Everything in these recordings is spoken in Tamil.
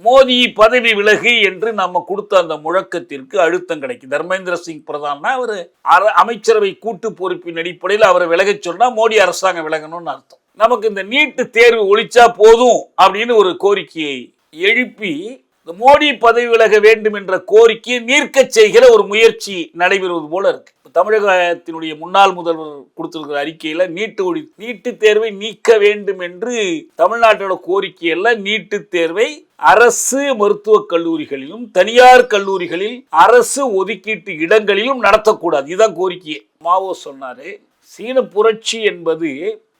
மோடி பதவி விலகு என்று நம்ம கொடுத்த அந்த முழக்கத்திற்கு அழுத்தம் கிடைக்கும். தர்மேந்திர சிங் பிரதான்னா அவர் அமைச்சரவை கூட்டு பொறுப்பின் அடிப்படையில் அவரை விலக சொன்னா மோடி அரசாங்கம் விலகணும்னு அர்த்தம். நமக்கு இந்த நீட்டு தேர்வு ஒழிச்சா போதும் அப்படின்னு ஒரு கோரிக்கையை எழுப்பி மோடி பதவி விலக வேண்டும் என்ற கோரிக்கையை நீர்க்க செய்கிற ஒரு முயற்சி நடைபெறுவது போல இருக்கு. தமிழகத்தினுடைய முன்னாள் முதல்வர் கொடுத்திருக்கிற அறிக்கையில நீட்டு தேர்வை நீக்க வேண்டும் என்று தமிழ்நாட்டோட கோரிக்கையில நீட்டு தேர்வை அரசு மருத்துவக் கல்லூரிகளிலும் தனியார் கல்லூரிகளில் அரசு ஒதுக்கீட்டு இடங்களிலும் நடத்தக்கூடாது. இதுதான் கோரிக்கையே. மாவோ சொன்னாரு, சீன புரட்சி என்பது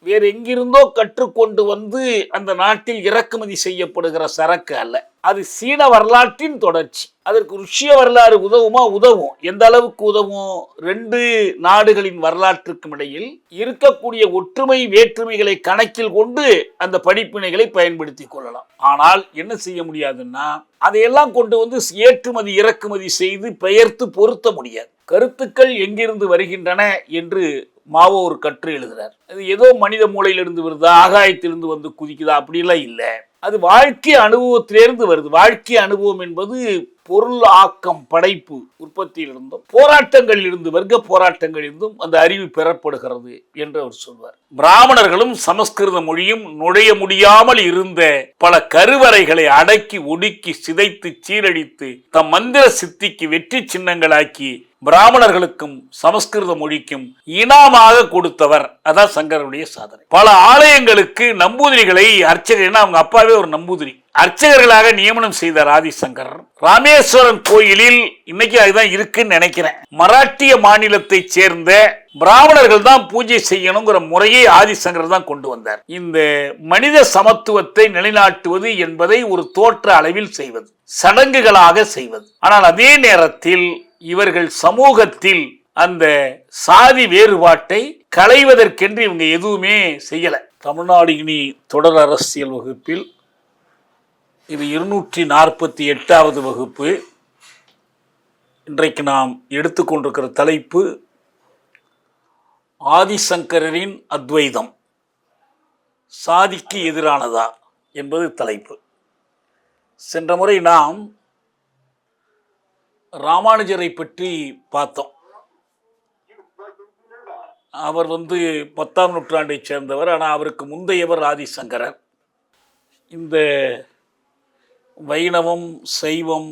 வேற எங்கிருந்தோ கற்றுக்கொண்டு வந்து அந்த நாட்டில் இறக்குமதி செய்யப்படுகிற சரக்கு அல்ல, அது சீன வரலாற்றின் தொடர்ச்சி. அதற்கு ருஷ்ய வரலாறு உதவுமா? உதவும். எந்த அளவுக்கு உதவும்? ரெண்டு நாடுகளின் வரலாற்றுக்கும் இடையில் இருக்கக்கூடிய ஒற்றுமை வேற்றுமைகளை கணக்கில் கொண்டு அந்த படிப்பினைகளை பயன்படுத்திக் கொள்ளலாம். ஆனால் என்ன செய்ய முடியாதுன்னா அதையெல்லாம் கொண்டு வந்து ஏற்றுமதி இறக்குமதி செய்து பெயர்த்து பொருத்த முடியாது. கருத்துக்கள் எங்கிருந்து வருகின்றன என்று மாவோ ஒரு கற்று எழுதுறார். அது ஏதோ மனித மூளையிலிருந்து வருதா, ஆகாயத்திலிருந்து வந்து குதிக்குதா, அப்படிலாம் இல்லை. அது வாழ்க்கை அனுபவத்திலிருந்து வருது. வாழ்க்கை அனுபவம் என்பது பொருள் ஆக்கம், படைப்பு, உற்பத்தியிலிருந்தும் போராட்டங்களில் இருந்து, வர்க்க போராட்டங்களில் இருந்தும் அந்த அறிவு பெறப்படுகிறது என்று அவர் சொல்வார். பிராமணர்களும் சமஸ்கிருத மொழியும் நுழைய முடியாமல் இருந்த பல கருவறைகளை அடக்கி ஒடுக்கி சிதைத்து சீரழித்து தம் மந்திர சித்திக்கு வெற்றி சின்னங்களாக்கி பிராமணர்களுக்கும் சமஸ்கிருத மொழிக்கும் இனாமாக கொடுத்தவர். அதான் சங்கருடைய சாதனை. பல ஆலயங்களுக்கு நம்பூதிரிகளை அர்ச்சகர், அவங்க அப்பாவே ஒரு நம்பூதிரி, அர்ச்சகர்களாக நியமனம் செய்தார் ஆதிசங்கர். ராமேஸ்வரன் கோயிலில் இன்னைக்கு அதுதான் இருக்குன்னு நினைக்கிறேன். மராட்டிய மாநிலத்தை சேர்ந்த பிராமணர்கள் தான் பூஜை செய்யணுங்கிற முறையை ஆதிசங்கர் தான் கொண்டு வந்தார். இந்த மனித சமத்துவத்தை நிலைநாட்டுவது என்பதை ஒரு தோற்ற அளவில் செய்வது, சடங்குகளாக செய்வது. ஆனால் அதே நேரத்தில் இவர்கள் சமூகத்தில் அந்த சாதி வேறுபாட்டை களைவதற்கென்று இவங்க எதுவுமே செய்யல. தமிழ்நாடு இனி தொடர் அரசியல் வகுப்பில் இது 248வது வகுப்பு. இன்றைக்கு நாம் எடுத்துக்கொண்டிருக்கிற தலைப்பு ஆதிசங்கரின் அத்வைதம் சாதிக்கு எதிரானதா என்பது தலைப்பு. சென்ற முறை நாம் ராமானுஜரை பற்றி பார்த்தோம். அவர் 10ஆம் நூற்றாண்டை சேர்ந்தவர். ஆனால் அவருக்கு முந்தையவர் ஆதிசங்கரர். இந்த வைணவம், சைவம்,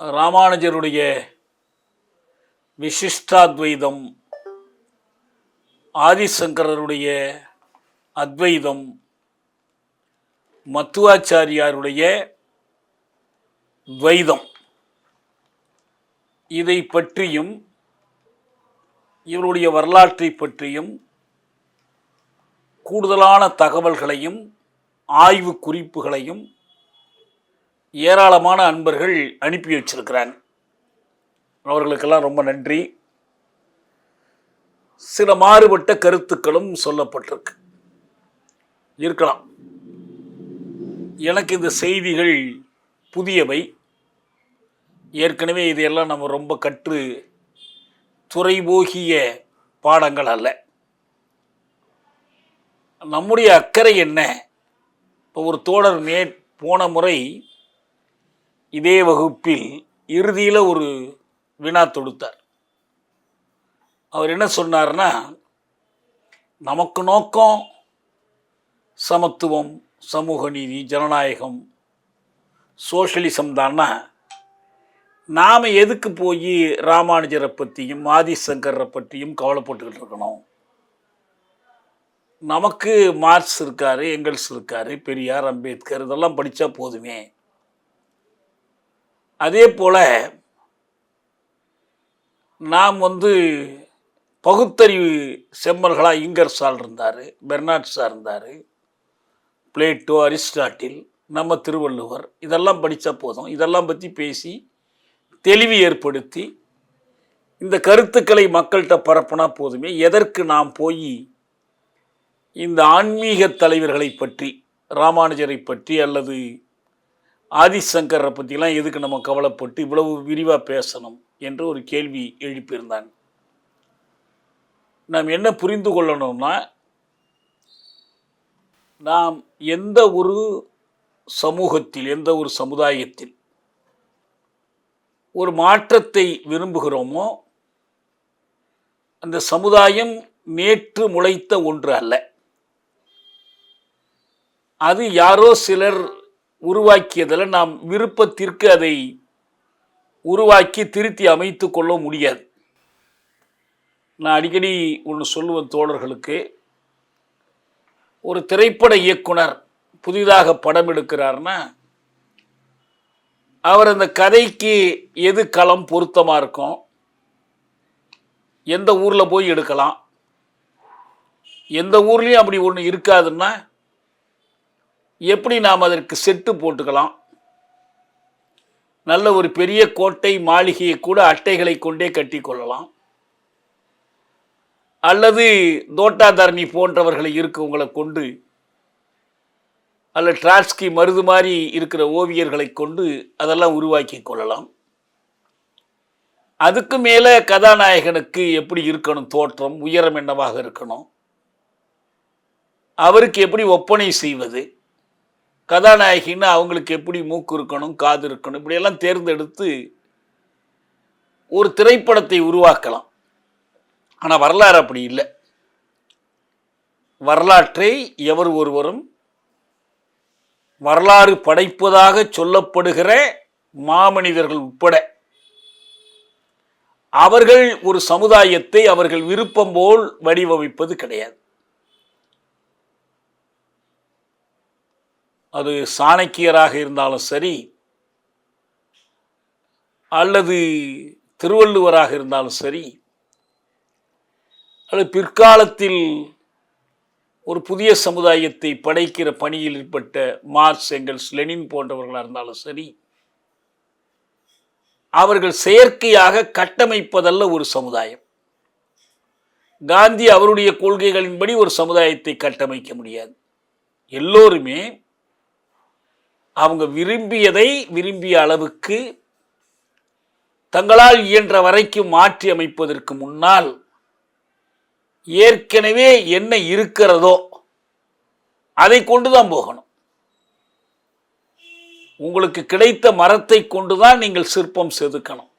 ராமானுஜருடைய விசிஷ்டாத்வைதம், ஆதிசங்கரருடைய அத்வைதம், மத்துவாச்சாரியாருடைய துவைதம், இதை பற்றியும் இவருடைய வரலாற்றை பற்றியும் கூடுதலான தகவல்களையும் ஆய்வு குறிப்புகளையும் ஏராளமான அன்பர்கள் அனுப்பி வச்சிருக்கிறாங்க. அவர்களுக்கெல்லாம் ரொம்ப நன்றி. சில மாறுபட்ட கருத்துக்களும் சொல்லப்பட்டிருக்கு இருக்கலாம். எனக்கு இந்த செய்திகள் புதியவை. ஏற்கனவே இதையெல்லாம் நம்ம ரொம்ப கற்று துறைபோகிய பாடங்கள் அல்ல. நம்முடைய அக்கறை என்ன? இப்போ ஒரு தோழர் போன முறை இதே வகுப்பில் இறுதியில் ஒரு வினா தொடுத்தார். அவர் என்ன சொன்னார்னா, நமக்கு நோக்கம் சமத்துவம், சமூக நீதி, ஜனநாயகம், சோஷலிசம் தான்னா நாம் எதுக்கு போய் ராமானுஜரை பற்றியும் ஆதிசங்கரை பற்றியும் கவலைப்பட்டுக்கிட்டு இருக்கணும்? நமக்கு மார்க்ஸ் இருக்கார், எங்கல்ஸ் இருக்கார், பெரியார், அம்பேத்கர், இதெல்லாம் படித்தா போதுமே. அதே போல் நாம் பகுத்தறிவு செம்மல்களாக இங்கர்சால் இருந்தார், பெர்னாட்ஷா இருந்தார், பிளேட்டோ, அரிஸ்டாட்டில், நம்ம திருவள்ளுவர், இதெல்லாம் படித்தா போதும். இதெல்லாம் பற்றி பேசி தெளிவு ஏற்படுத்தி இந்த கருத்துக்களை மக்கள்கிட்ட பரப்புனா போதுமே. எதற்கு நாம் போய் இந்த ஆன்மீக தலைவர்களை பற்றி, ராமானுஜரை பற்றி அல்லது ஆதிசங்கரை பற்றிலாம் எதுக்கு நம்ம கவலைப்பட்டு இவ்வளவு விரிவாக பேசணும் என்று ஒரு கேள்வி எழுப்பியிருந்தாங்க. நாம் என்ன புரிந்து கொள்ளணும்னா, நாம் எந்த ஒரு சமூகத்தில், எந்த ஒரு சமுதாயத்தில் ஒரு மாற்றத்தை விரும்புகிறோமோ அந்த சமுதாயம் நேற்று முளைத்த ஒன்று அல்ல. அது யாரோ சிலர் உருவாக்கியதில் நாம் விருப்பத்திற்கு அதை உருவாக்கி திருத்தி அமைத்து கொள்ள முடியாது. நான் அடிக்கடி ஒன்று சொல்லுவேன் தோழர்களுக்கு, ஒரு திரைப்பட இயக்குனர் புதிதாக படம் எடுக்கிறார்னா அவர் அந்த கதைக்கு எது களம் பொருத்தமாக இருக்கும், எந்த ஊரில் போய் எடுக்கலாம், எந்த ஊர்லேயும் அப்படி ஒன்று இருக்காதுன்னா எப்படி நாம் அதற்கு செட்டு போட்டுக்கலாம், நல்ல ஒரு பெரிய கோட்டை மாளிகையை கூட அட்டைகளை கொண்டே கட்டி கொள்ளலாம், அல்லது தோட்டாதரணி போன்றவர்களை இருக்கவங்களை கொண்டு, அல்ல டிராட்ஸ்கி மருது மாதிரி இருக்கிற ஓவியர்களை கொண்டு அதெல்லாம் உருவாக்கி கொள்ளலாம். அதுக்கு மேலே கதாநாயகனுக்கு எப்படி இருக்கணும் தோற்றம், உயரம் என்னவாக இருக்கணும், அவருக்கு எப்படி ஒப்பனை செய்வது, கதாநாயகின்னு அவங்களுக்கு எப்படி மூக்கு இருக்கணும், காது இருக்கணும், இப்படியெல்லாம் தேர்ந்தெடுத்து ஒரு திரைப்படத்தை உருவாக்கலாம். ஆனால் வரலாறு அப்படி இல்லை. வரலாற்றை எவர் ஒருவரும் வரலாறு படைப்பதாக சொல்லப்படுகிற மாமனிதர்கள் உட்பட அவர்கள் ஒரு சமுதாயத்தை அவர்கள் விருப்பம் போல் வடிவமைப்பது கிடையாது. அது சாணக்கியராக இருந்தாலும் சரி, அல்லது திருவள்ளுவராக இருந்தாலும் சரி, அல்லது பிற்காலத்தில் ஒரு புதிய சமுதாயத்தை படைக்கிற பணியில் ஈடுபட்ட மார்க்ஸ், எங்கெல்ஸ், லெனின் போன்றவர்களாக இருந்தாலும் சரி, அவர்கள் செயற்கையாக கட்டமைப்பதல்ல ஒரு சமுதாயம். காந்தி அவருடைய கொள்கைகளின்படி ஒரு சமுதாயத்தை கட்டமைக்க முடியாது. எல்லோருமே அவங்க விரும்பியதை விரும்பிய அளவுக்கு தங்களால் இயன்ற வரைக்கும் மாற்றி அமைப்பதற்கு முன்னால் ஏற்கனவே என்ன இருக்கிறதோ அதை கொண்டுதான் போகணும். உங்களுக்கு கிடைத்த மரத்தை கொண்டுதான் நீங்கள் சிற்பம் செதுக்கணும்.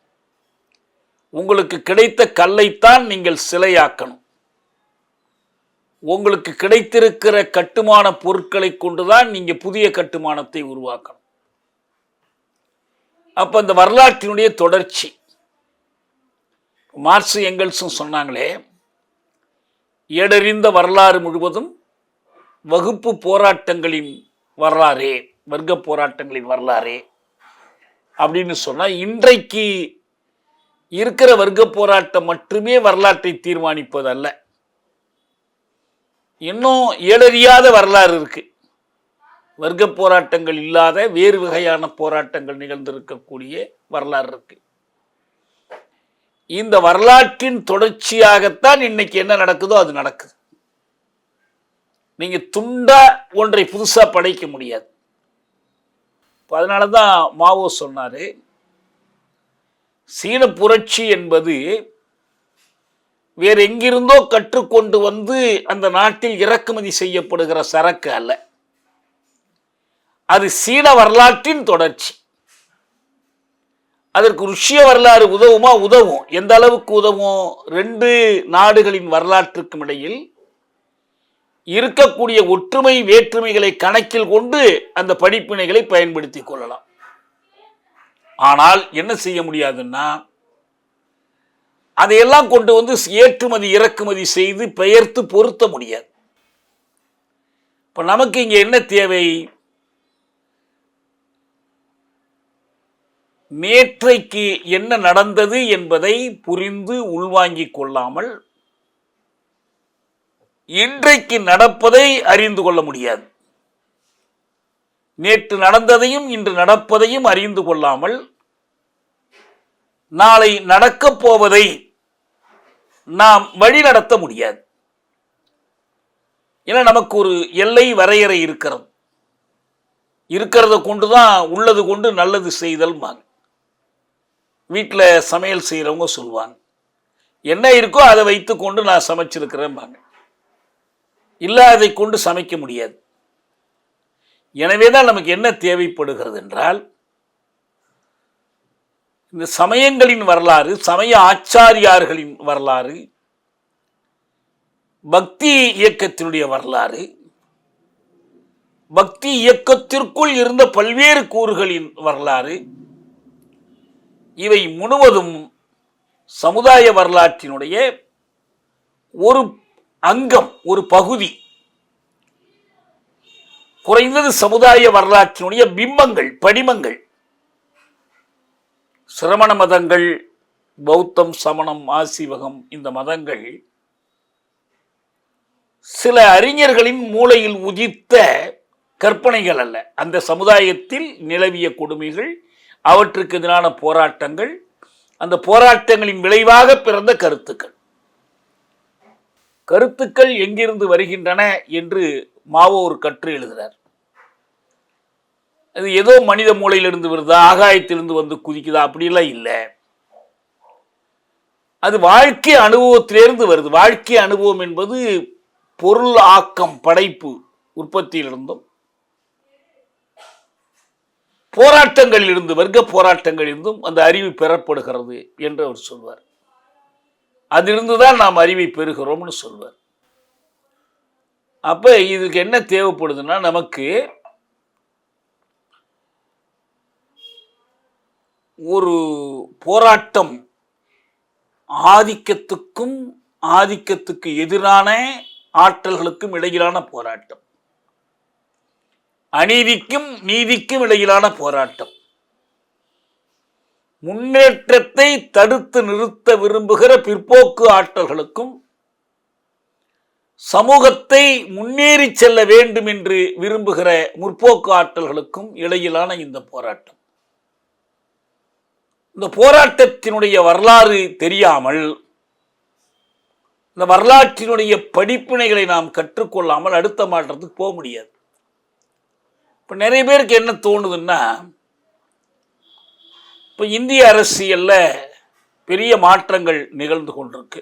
உங்களுக்கு கிடைத்த கல்லைத்தான் நீங்கள் சிலையாக்கணும். உங்களுக்கு கிடைத்திருக்கிற கட்டுமான பொருட்களை கொண்டுதான் நீங்க புதிய கட்டுமானத்தை உருவாக்கணும். அப்ப இந்த வரலாற்றினுடைய தொடர்ச்சி, மார்க்ஸ் எங்கெல்ஸும் சொன்னாங்களே, ஏடறிந்த வரலாறு முழுவதும் வகுப்பு போராட்டங்களின் வரலாறே, வர்க்க போராட்டங்களின் வரலாறே அப்படின்னு சொன்னா, இன்றைக்கு இருக்கிற வர்க்க போராட்டம் மட்டுமே வரலாற்றை தீர்மானிப்பது அல்ல. இன்னும் ஏடறியாத வரலாறு இருக்கு. வர்க்க போராட்டங்கள் இல்லாத வேறு வகையான போராட்டங்கள் நிகழ்ந்திருக்கக்கூடிய வரலாறு இருக்கு. இந்த வரலாற்றின் தொடர்ச்சியாகத்தான் இன்னைக்கு என்ன நடக்குதோ அது நடக்குது. நீங்க துண்டா ஒன்றை புதுசா படைக்க முடியாது. அதனாலதான் மாவோ சொன்னாரு, சீன புரட்சி என்பது வேற எங்கிருந்தோ கற்றுக்கொண்டு வந்து அந்த நாட்டில் இறக்குமதி செய்யப்படுகிற சரக்கு அல்ல. அது சீன வரலாற்றின் தொடர்ச்சி. அதற்கு ருஷ்ய வரலாறு உதவுமா? உதவும். எந்த அளவுக்கு உதவும்? ரெண்டு நாடுகளின் வரலாற்றுக்கும் இடையில் இருக்கக்கூடிய ஒற்றுமை வேற்றுமைகளை கணக்கில் கொண்டு அந்த படிப்பினைகளை பயன்படுத்தி கொள்ளலாம். ஆனால் என்ன செய்ய முடியாதுன்னா, அதையெல்லாம் கொண்டு வந்து ஏற்றுமதி இறக்குமதி செய்து பெயர்த்து பொருத்த முடியாது. இப்ப நமக்கு இங்க என்ன தேவை? நேற்றைக்கு என்ன நடந்தது என்பதை புரிந்து உள்வாங்கிக் கொள்ளாமல் இன்றைக்கு நடப்பதை அறிந்து கொள்ள முடியாது. நேற்று நடந்ததையும் இன்று நடப்பதையும் அறிந்து கொள்ளாமல் நாளை நடக்கப் போவதை நாம் வழி நடத்த முடியாது. ஏன்னா நமக்கு ஒரு எல்லை வரையறை இருக்கிறது. இருக்கிறத கொண்டுதான் உள்ளது கொண்டு நல்லது செய்தல். வீட்டில் சமையல் செய்கிறவங்க சொல்லுவாங்க, என்ன இருக்கோ அதை வைத்து கொண்டு நான் சமைச்சிருக்கிறேன். இல்லை, அதை கொண்டு சமைக்க முடியாது. எனவேதான் நமக்கு என்ன தேவைப்படுகிறது என்றால், இந்த சமயங்களின் வரலாறு, சமய ஆச்சாரியார்களின் வரலாறு, பக்தி இயக்கத்தினுடைய வரலாறு, பக்தி இயக்கத்திற்குள் இருந்த பல்வேறு கூறுகளின் வரலாறு, இவை முழுவதும் சமுதாய வரலாற்றினுடைய ஒரு அங்கம், ஒரு பகுதி. குறைந்தது சமுதாய வரலாற்றினுடைய பிம்பங்கள், படிமங்கள். சிரமண மதங்கள், பௌத்தம், சமணம், ஆசீவகம், இந்த மதங்கள் சில அறிஞர்களின் மூளையில் உதித்த கற்பனைகள் அல்ல. அந்த சமுதாயத்தில் நிலவிய கொடுமைகள், அவற்றுக்கு எதிரான போராட்டங்கள், அந்த போராட்டங்களின் விளைவாக பிறந்த கருத்துக்கள். கருத்துக்கள் எங்கிருந்து வருகின்றன என்று மாவோ ஒரு கற்று எழுதுகிறார். அது ஏதோ மனித மூளையிலிருந்து வருதா, ஆகாயத்திலிருந்து வந்து குதிக்குதா, அப்படிலாம் இல்லை. அது வாழ்க்கை அனுபவத்திலிருந்து வருது. வாழ்க்கை அனுபவம் என்பது பொருள் ஆக்கம், படைப்பு, உற்பத்தியிலிருந்தும், போராட்டங்களிலிருந்து, வர்க்க போராட்டங்களிலிருந்தும் அந்த அறிவு பெறப்படுகிறது என்று அவர் சொல்வார். அதிலிருந்துதான் நாம் அறிவை பெறுகிறோம்னு சொல்வார். அப்ப இதுக்கு என்ன தேவைப்படுதுன்னா, நமக்கு ஒரு போராட்டம், ஆதிக்கத்துக்கும் ஆதிக்கத்துக்கு எதிரான ஆற்றல்களுக்கும் இடையிலான போராட்டம், அநீதிக்கும் நீதிக்கும் இடையிலான போராட்டம், முன்னேற்றத்தை தடுத்து நிறுத்த விரும்புகிற பிற்போக்கு ஆற்றல்களுக்கும் சமூகத்தை முன்னேறி செல்ல வேண்டும் என்று விரும்புகிற முற்போக்கு ஆற்றல்களுக்கும் இடையிலான இந்த போராட்டம். இந்த போராட்டத்தினுடைய வரலாறு தெரியாமல், இந்த வரலாற்றினுடைய படிப்பினைகளை நாம் கற்றுக்கொள்ளாமல் அடுத்த மாற்றத்துக்கு போக முடியாது. இப்போ நிறைய பேருக்கு என்ன தோணுதுன்னா, இப்போ இந்திய அரசியல்ல பெரிய மாற்றங்கள் நிகழ்ந்து கொண்டிருக்கு.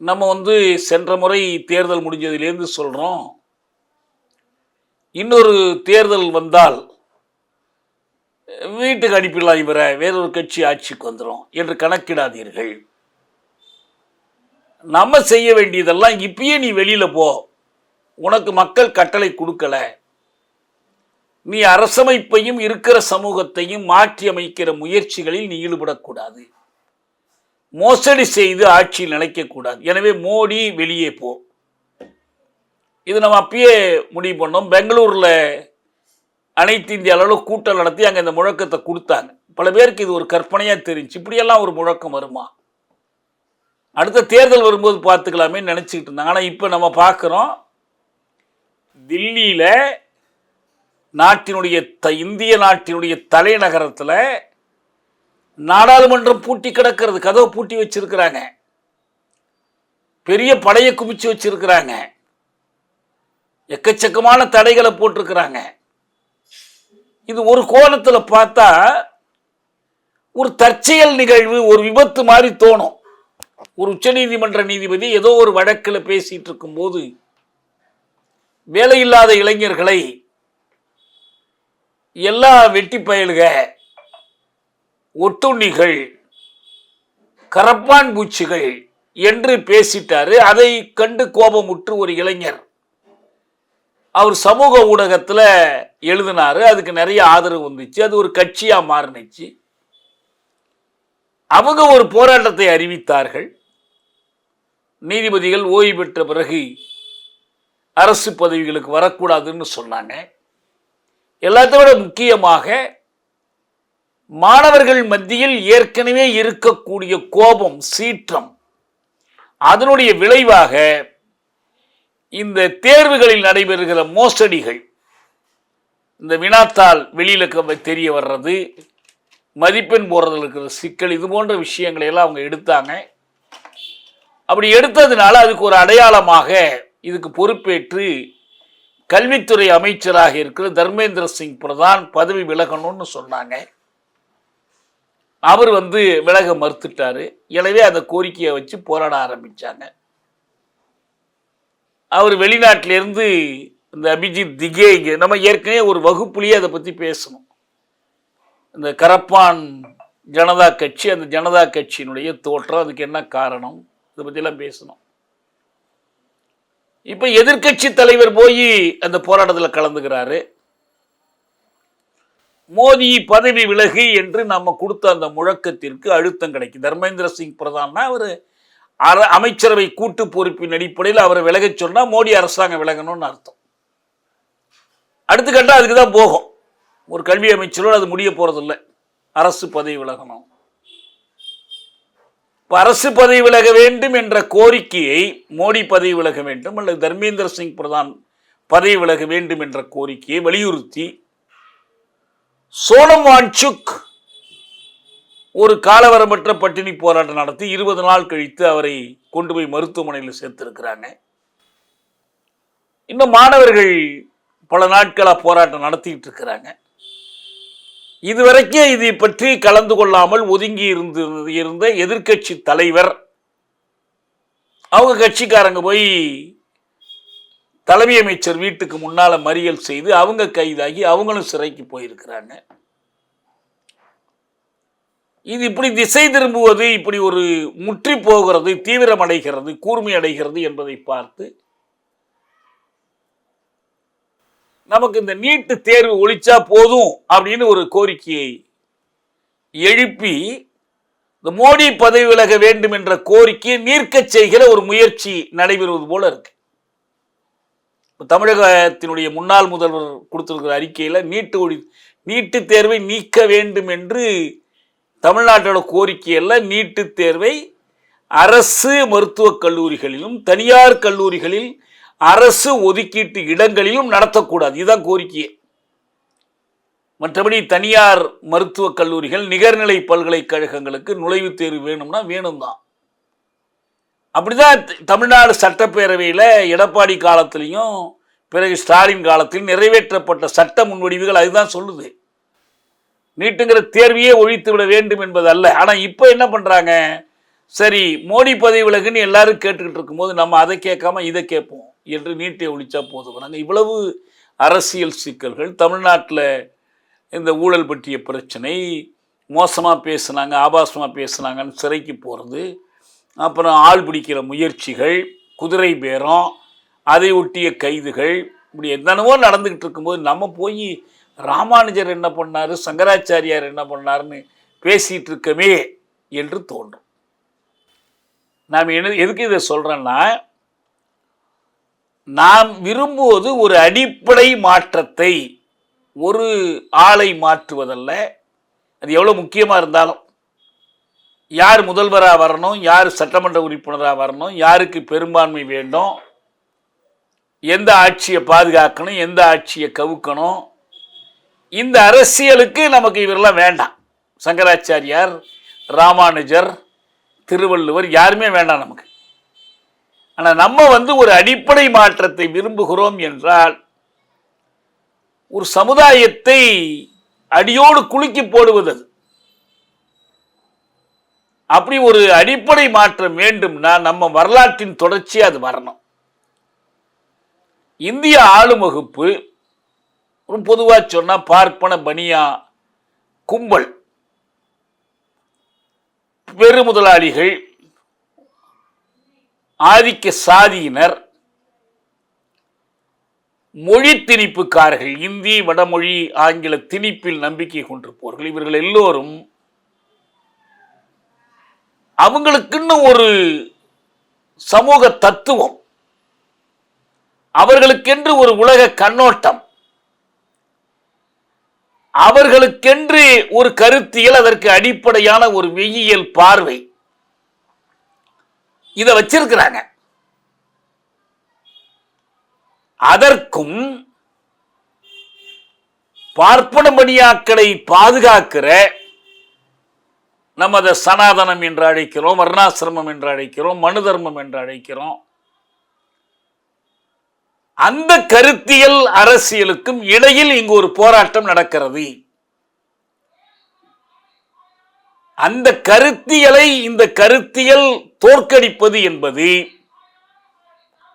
நம்ம சென்ற முறை தேர்தல் முடிஞ்சதிலேருந்து சொல்கிறோம், இன்னொரு தேர்தல் வந்தால் வீட்டுக்கு அனுப்பிடலாம், இவரை வேறொரு கட்சி ஆட்சிக்கு வந்துடும் என்று கணக்கிடாதீர்கள். நம்ம செய்ய வேண்டியதெல்லாம், இப்பயே நீ வெளியில் போ, உனக்கு மக்கள் கட்டளை கொடுக்கல, நீ அரசமைப்பையும் இருக்கிற சமூகத்தையும் மாற்றி அமைக்கிற முயற்சிகளில் நீ ஈடுபடக்கூடாது, மோசடி செய்து ஆட்சியில் நிலைக்கக்கூடாது. எனவே மோடி வெளியே போ. இது நம்ம அப்பயே முடிவு பண்ணோம். பெங்களூரில் அனைத்து இந்திய அளவில் கூட்டம் நடத்தி அங்கே இந்த முழக்கத்தை கொடுத்தாங்க. பல பேருக்கு இது ஒரு கற்பனையாக தெரிஞ்சு, இப்படியெல்லாம் ஒரு முழக்கம் வருமா, அடுத்த தேர்தல் வரும்போது பார்த்துக்கலாமே நினச்சிக்கிட்டு இருந்தாங்க. ஆனால் இப்போ நம்ம பார்க்குறோம், தில்லியில் இந்திய நாட்டினுடைய தலைநகரத்தில் நாடாளுமன்றம் பூட்டி கிடக்கிறது, கதவை பூட்டி வச்சிருக்கிறாங்க, பெரிய படையை குமிச்சு வச்சிருக்கிறாங்க, எக்கச்சக்கமான தடைகளை போட்டிருக்கிறாங்க. இது ஒரு கோணத்தில் பார்த்தா ஒரு தற்செயல் நிகழ்வு, ஒரு விபத்து மாதிரி தோணும். ஒரு உச்சநீதிமன்ற நீதிபதி ஏதோ ஒரு வழக்கில் பேசிட்டு இருக்கும்போது வேலையில்லாத இளைஞர்களை எல்லா வெட்டி பயலுக, ஒட்டுண்ணிகள், கரப்பான் பூச்சிகள் என்று பேசிட்டாரு. அதை கண்டு கோபமுற்று ஒரு இளைஞர் அவர் சமூக ஊடகத்தில் எழுதினாரு. அதுக்கு நிறைய ஆதரவு வந்துச்சு, அது ஒரு கட்சியாக மாறினுச்சு. அவங்க ஒரு போராட்டத்தை அறிவித்தார்கள். நீதிபதிகள் ஓய்வு பெற்ற பிறகு அரசு பதவிகளுக்கு வரக்கூடாதுன்னு சொன்னாங்க. எல்லாத்தை விட முக்கியமாக, மாணவர்கள் மத்தியில் ஏற்கனவே இருக்கக்கூடிய கோபம், சீற்றம், அதனுடைய விளைவாக இந்த தேர்வுகளில் நடைபெறுகிற மோசடிகள், இந்த வினாத்தால் வெளியில் தெரிய வர்றது, மதிப்பெண் போடுறதுல இருக்கிற சிக்கல், இது போன்ற விஷயங்களை எல்லாம் அவங்க எடுத்தாங்க. அப்படி எடுத்ததுனால அதுக்கு ஒரு அடையாளமாக இதுக்கு பொறுப்பேற்று கல்வித்துறை அமைச்சராக இருக்கிற தர்மேந்திர சிங் பிரதான் பதவி விலகணும்னு சொன்னாங்க. அவர் விலக மறுத்துட்டாரு. எனவே அந்த கோரிக்கையை வச்சு போராட ஆரம்பிச்சாங்க. அவர் வெளிநாட்டிலிருந்து இந்த அபிஜித் திகே நம்ம ஏற்கனவே ஒரு வகுப்புலேயே அதை பற்றி பேசணும். இந்த கரப்பான் ஜனதா கட்சி, அந்த ஜனதா கட்சியினுடைய தோற்றம், அதுக்கு என்ன காரணம், இதை பற்றிலாம் பேசணும். இப்போ எதிர்கட்சி தலைவர் போய் அந்த போராட்டத்தில் கலந்துக்கிறாரு. மோடி பதவி விலகு என்று நம்ம கொடுத்த அந்த முழக்கத்திற்கு அழுத்தம் கிடைக்கும். தர்மேந்திர சிங் பிரதான்னா அவர் அமைச்சரவை கூட்டு பொறுப்பின் அடிப்படையில் அவரை விலக சொன்னா மோடி அரசாங்கம் விலகணும்னு அர்த்தம். அடுத்த கட்டம் அதுக்கு தான் போகும். ஒரு கல்வி அமைச்சரோடு அது முடிய போறதில்லை. அரசு பதவி விலகணும். அரசு பதவி விலக வேண்டும் என்ற கோரிக்கையை, மோடி பதவி விலக வேண்டும் அல்லது தர்மேந்திர சிங் பிரதான் பதவி விலக வேண்டும் என்ற கோரிக்கையை வலியுறுத்தி சோனம் வாங்சுக் ஒரு காலவரமற்ற பட்டினி போராட்டம் நடத்தி 20 நாள் கழித்து அவரை கொண்டு போய் மருத்துவமனையில் சேர்த்திருக்கிறாங்க. இன்னும் மாணவர்கள் பல நாட்களாக போராட்டம் நடத்திட்டு இருக்கிறாங்க. இதுவரைக்கும் இதை பற்றி கலந்து கொள்ளாமல் ஒதுங்கி இருந்த எதிர்கட்சி தலைவர், அவங்க கட்சிக்காரங்க போய் தலைமை அமைச்சர் வீட்டுக்கு முன்னால மறியல் செய்து அவங்க கைதாகி அவங்களும் சிறைக்கு போயிருக்கிறாங்க. இது இப்படி திசை திரும்புவது, இப்படி ஒரு முற்றி போகிறது, தீவிரமடைகிறது, கூர்மை அடைகிறது என்பதை பார்த்து நமக்கு இந்த நீட்டு தேர்வு ஒழிச்சா போதும் அப்படின்னு ஒரு கோரிக்கையை எழுப்பி இந்த மோடி பதவி விலக வேண்டும் என்ற கோரிக்கையை நீர்க்க செய்கிற ஒரு முயற்சி நடைபெறுவது போல இருக்கு. தமிழகத்தினுடைய முன்னாள் முதல்வர் கொடுத்திருக்கிற அறிக்கையில் நீட்டு தேர்வை நீக்க வேண்டும் என்று தமிழ்நாட்டோட கோரிக்கையல்ல. நீட்டு தேர்வை அரசு மருத்துவக் கல்லூரிகளிலும் தனியார் கல்லூரிகளில் அரசு ஒதுக்கீட்டு இடங்களிலும் நடத்தக்கூடாது. இதுதான் கோரிக்கையே. மற்றபடி தனியார் மருத்துவக் கல்லூரிகள், நிகர்நிலை பல்கலைக்கழகங்களுக்கு நுழைவுத் தேர்வு வேணும்னா வேணும் தான். அப்படிதான் தமிழ்நாடு சட்டப்பேரவையில் எடப்பாடி காலத்திலையும் பிறகு ஸ்டாலின் காலத்தில் நிறைவேற்றப்பட்ட சட்ட முன்வடிவுகள் அதுதான் சொல்லுது. நீட்டுங்கிற தேர்வையே ஒழித்து விட வேண்டும் என்பது அல்ல. ஆனால் இப்போ என்ன பண்ணுறாங்க, சரி மோடி பதவி விலகுன்னு எல்லாரும் கேட்டுக்கிட்டு இருக்கும்போது நம்ம அதை கேட்காம இதை கேட்போம் என்று நீட்டை ஒழிச்சா போதும். நாங்கள் இவ்வளவு அரசியல் சிக்கல்கள், தமிழ்நாட்டில் இந்த ஊழல் பற்றிய பிரச்சனை, மோசமாக பேசுனாங்க, ஆபாசமாக பேசுனாங்கன்னு சிறைக்கு போகிறது, அப்புறம் ஆள் பிடிக்கிற முயற்சிகள், குதிரை பேரம், அதை ஒட்டிய கைதுகள், இப்படி என்னென்னவோ நடந்துக்கிட்டு இருக்கும்போது நம்ம போய் ராமானுஜர் என்ன பண்ணார், சங்கராச்சாரியார் என்ன பண்ணாருன்னு பேசிகிட்டு இருக்கமே என்று தோன்றும். நாம் எதுக்கு இதை சொல்கிறேன்னா, நாம் விரும்புவது ஒரு அடிப்படை மாற்றத்தை, ஒரு ஆளை மாற்றுவதல்ல. அது எவ்வளோ முக்கியமாக இருந்தாலும், யார் முதல்வராக வரணும், யார் சட்டமன்ற உறுப்பினராக வரணும், யாருக்கு பெரும்பான்மை வேண்டும், எந்த ஆட்சியை பாதுகாக்கணும், எந்த ஆட்சியை கவுக்கணும், இந்த அரசியலுக்கு நமக்கு இவரெல்லாம் வேண்டாம். சங்கராச்சாரியார், ராமானுஜர், திருவள்ளுவர் யாருமே வேண்டாம் நமக்கு. ஆனால் நம்ம ஒரு அடிப்படை மாற்றத்தை விரும்புகிறோம் என்றால் ஒரு சமுதாயத்தை அடியோடு குலுக்கி போடுவது. அப்படி ஒரு அடிப்படை மாற்றம் வேண்டும்னா நம்ம வரலாற்றின் தொடர்ச்சி அது வரணும். இந்திய ஆளும் வகுப்பு பொதுவாக சொன்னா பார்ப்பன பனியா கும்பல், பெருமுதலாளிகள், ஆதிக்க சாதியினர், மொழி திணிப்புக்காரர்கள், இந்தி வடமொழி ஆங்கில திணிப்பில் நம்பிக்கை கொண்டிருப்பவர்கள், இவர்கள் எல்லோரும் அவங்களுக்குன்னு ஒரு சமூக தத்துவம், அவர்களுக்கென்று ஒரு உலக கண்ணோட்டம், அவர்களுக்கென்று ஒரு கருத்தியல், அதற்கு அடிப்படையான ஒரு மெய்யியல் பார்வை, இதை வச்சிருக்கிறாங்க. அதற்கும் பார்ப்பன பணியாக்களை பாதுகாக்கிற, நம்ம அதை சனாதனம் என்று அழைக்கிறோம், வர்ணாசிரமம் என்று அழைக்கிறோம், மனு தர்மம் என்று அழைக்கிறோம், அந்த கருத்தியல் அரசியலுக்கும் இடையில் இங்கு ஒரு போராட்டம் நடக்கிறது. அந்த கருத்தியலை இந்த கருத்தியல் தோற்கடிப்பது என்பது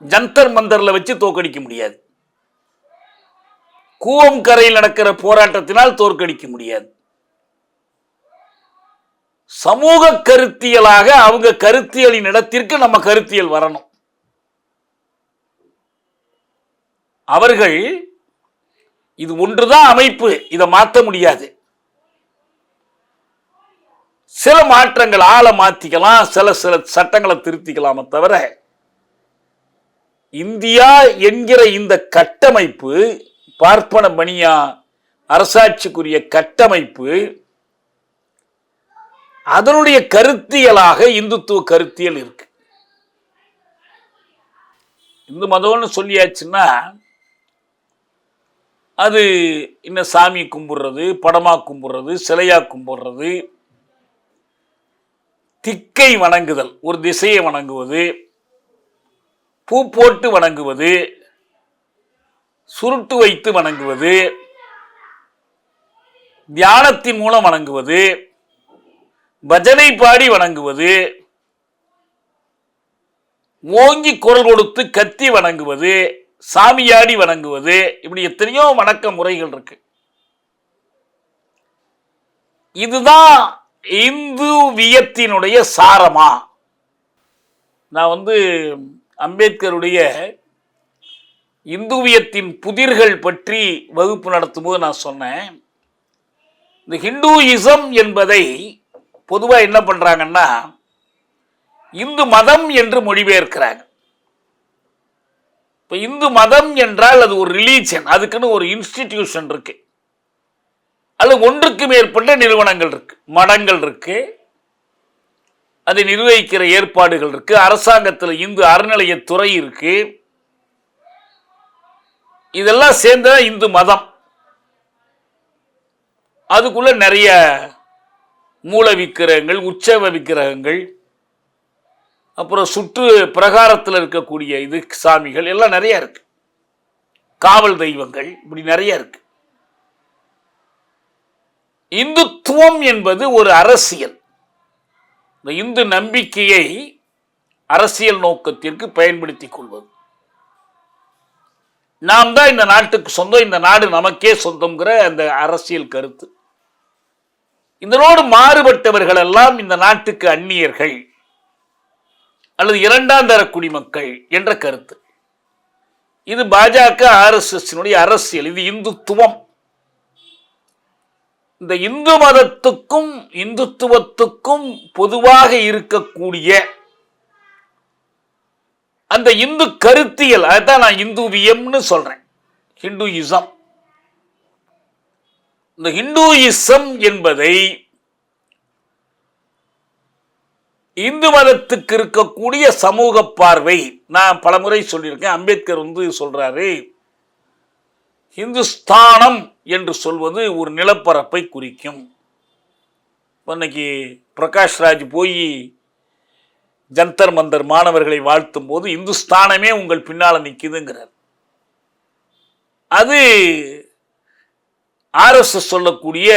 ஜந்தர் மந்தர்ல வச்சு தோற்கடிக்க முடியாது. கூவம் கரையில் நடக்கிற போராட்டத்தினால் தோற்கடிக்க முடியாது. சமூக கருத்தியலாக அவங்க கருத்தியலின் இடத்திற்கு நம்ம கருத்தியல் வரணும். அவர்கள் இது ஒன்றுதான் அமைப்பு, இதை மாற்ற முடியாது. சில மாற்றங்கள் ஆளை மாத்திக்கலாம், சில சட்டங்களை திருத்திக்கலாமே தவிர இந்தியா என்கிற இந்த கட்டமைப்பு, பார்ப்பன பனியா அரசாட்சிக்குரிய கட்டமைப்பு, அதனுடைய கருத்தியலாக இந்துத்துவ கருத்தியல் இருக்கு. இந்து மதம்னு சொல்லியாச்சுன்னா அது இன்னும் சாமி கும்பிடுறது, படமா கும்பிடுறது, சிலையா கும்பிடுறது, திக்கை வணங்குதல், ஒரு திசையை வணங்குவது, பூ போட்டு வணங்குவது, சுருட்டு வைத்து வணங்குவது, தியானத்தின் மூலம் வணங்குவது, பஜனை பாடி வணங்குவது, ஓங்கி குரல் கொடுத்து கத்தி வணங்குவது, சாமியாடி வணங்குவது, இப்படி எத்தனையோ வணக்க முறைகள் இருக்கு. இதுதான் இந்துவியத்தினுடைய சாரமா? நான் அம்பேத்கருடைய இந்துவியத்தின் புதிர்கள் பற்றி வகுப்பு நடத்தும் போது நான் சொன்னேன், இந்த ஹிந்துயிசம் என்பதை பொதுவாக என்ன பண்றாங்கன்னா இந்து மதம் என்று மொழிபெயர்க்கிறாங்க. இப்போ இந்து மதம் என்றால் அது ஒரு ரிலீஜன், அதுக்குன்னு ஒரு இன்ஸ்டிடியூஷன் இருக்கு, அது ஒன்றுக்கு மேற்பட்ட நிறுவனங்கள் இருக்கு, மடங்கள் இருக்கு, அதை நிர்வகிக்கிற ஏற்பாடுகள் இருக்கு, அரசாங்கத்தில் இந்து அறநிலையத்துறை இருக்கு, இதெல்லாம் சேர்ந்த இந்து மதம். அதுக்குள்ள நிறைய மூல விக்கிரகங்கள், உற்சவ விக்கிரகங்கள், அப்புறம் சுற்று பிரகாரத்தில் இருக்கக்கூடிய இது சாமிகள் எல்லாம் நிறைய இருக்கு, காவல் தெய்வங்கள், இப்படி நிறைய இருக்கு. இந்துத்துவம் என்பது ஒரு அரசியல். இந்த இந்து நம்பிக்கையை அரசியல் நோக்கத்திற்கு பயன்படுத்திக் கொள்வது. நாம் தான் இந்த நாட்டுக்கு சொந்தம், இந்த நாடு நமக்கே சொந்தம்ங்கிற அந்த அரசியல் கருத்து. இதனோடு மாறுபட்டவர்கள் எல்லாம் இந்த நாட்டுக்கு அந்நியர்கள் அல்லது இரண்டாம் தர குடிமக்கள் என்ற கருத்து. இது பாஜக RSS அரசியல், இது இந்துத்துவம். இந்த இந்து மதத்துக்கும் இந்துத்துவத்துக்கும் பொதுவாக இருக்கக்கூடிய அந்த இந்து கருத்தியல், அதுதான் நான் இந்துவியம்னு சொல்றேன், ஹிந்துயிசம். இந்த ஹிந்துயிசம் என்பதை இந்து மதத்துக்கு இருக்கக்கூடிய சமூக பார்வை, நான் பலமுறை சொல்லியிருக்கேன். அம்பேத்கர் சொல்றாரு, இந்துஸ்தானம் என்று சொல்வது ஒரு நிலப்பரப்பை குறிக்கும். இன்னைக்கு பிரகாஷ் ராஜ் போய் ஜந்தர் மந்தர் மாணவர்களை வாழ்த்தும் போது இந்துஸ்தானமே உங்கள் பின்னால நிற்குதுங்கிறார். அது RSS சொல்லக்கூடிய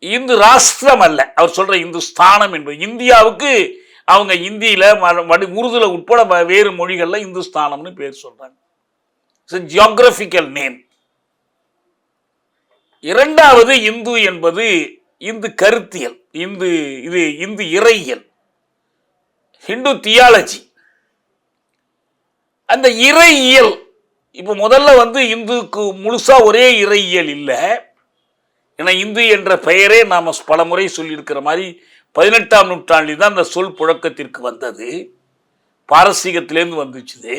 இந்து ராஷ்டிரம் அல்ல, அவர் சொல்ற இந்துஸ்தானம் என்பது இந்தியாவுக்கு. அவங்க இந்தியில உருதுல உட்பட வேறு மொழிகள்ல இந்துஸ்தானம்னு பேர் சொல்றாங்க. Geographical name. இரண்டாவது இந்து என்பது இந்து கருத்தியல், இந்து இறையியல், ஹிந்து தியாலஜி. அந்த இறையியல் இப்ப முதல்ல இந்துக்கு முழுசா ஒரே இறையியல் இல்லை. ஏன்னா இந்து என்ற பெயரே நாம பல முறை சொல்லியிருக்கிற மாதிரி 18ஆம் நூற்றாண்டில் தான் அந்த சொல் புழக்கத்திற்கு வந்தது, பாரசீகத்திலேருந்து வந்துச்சு.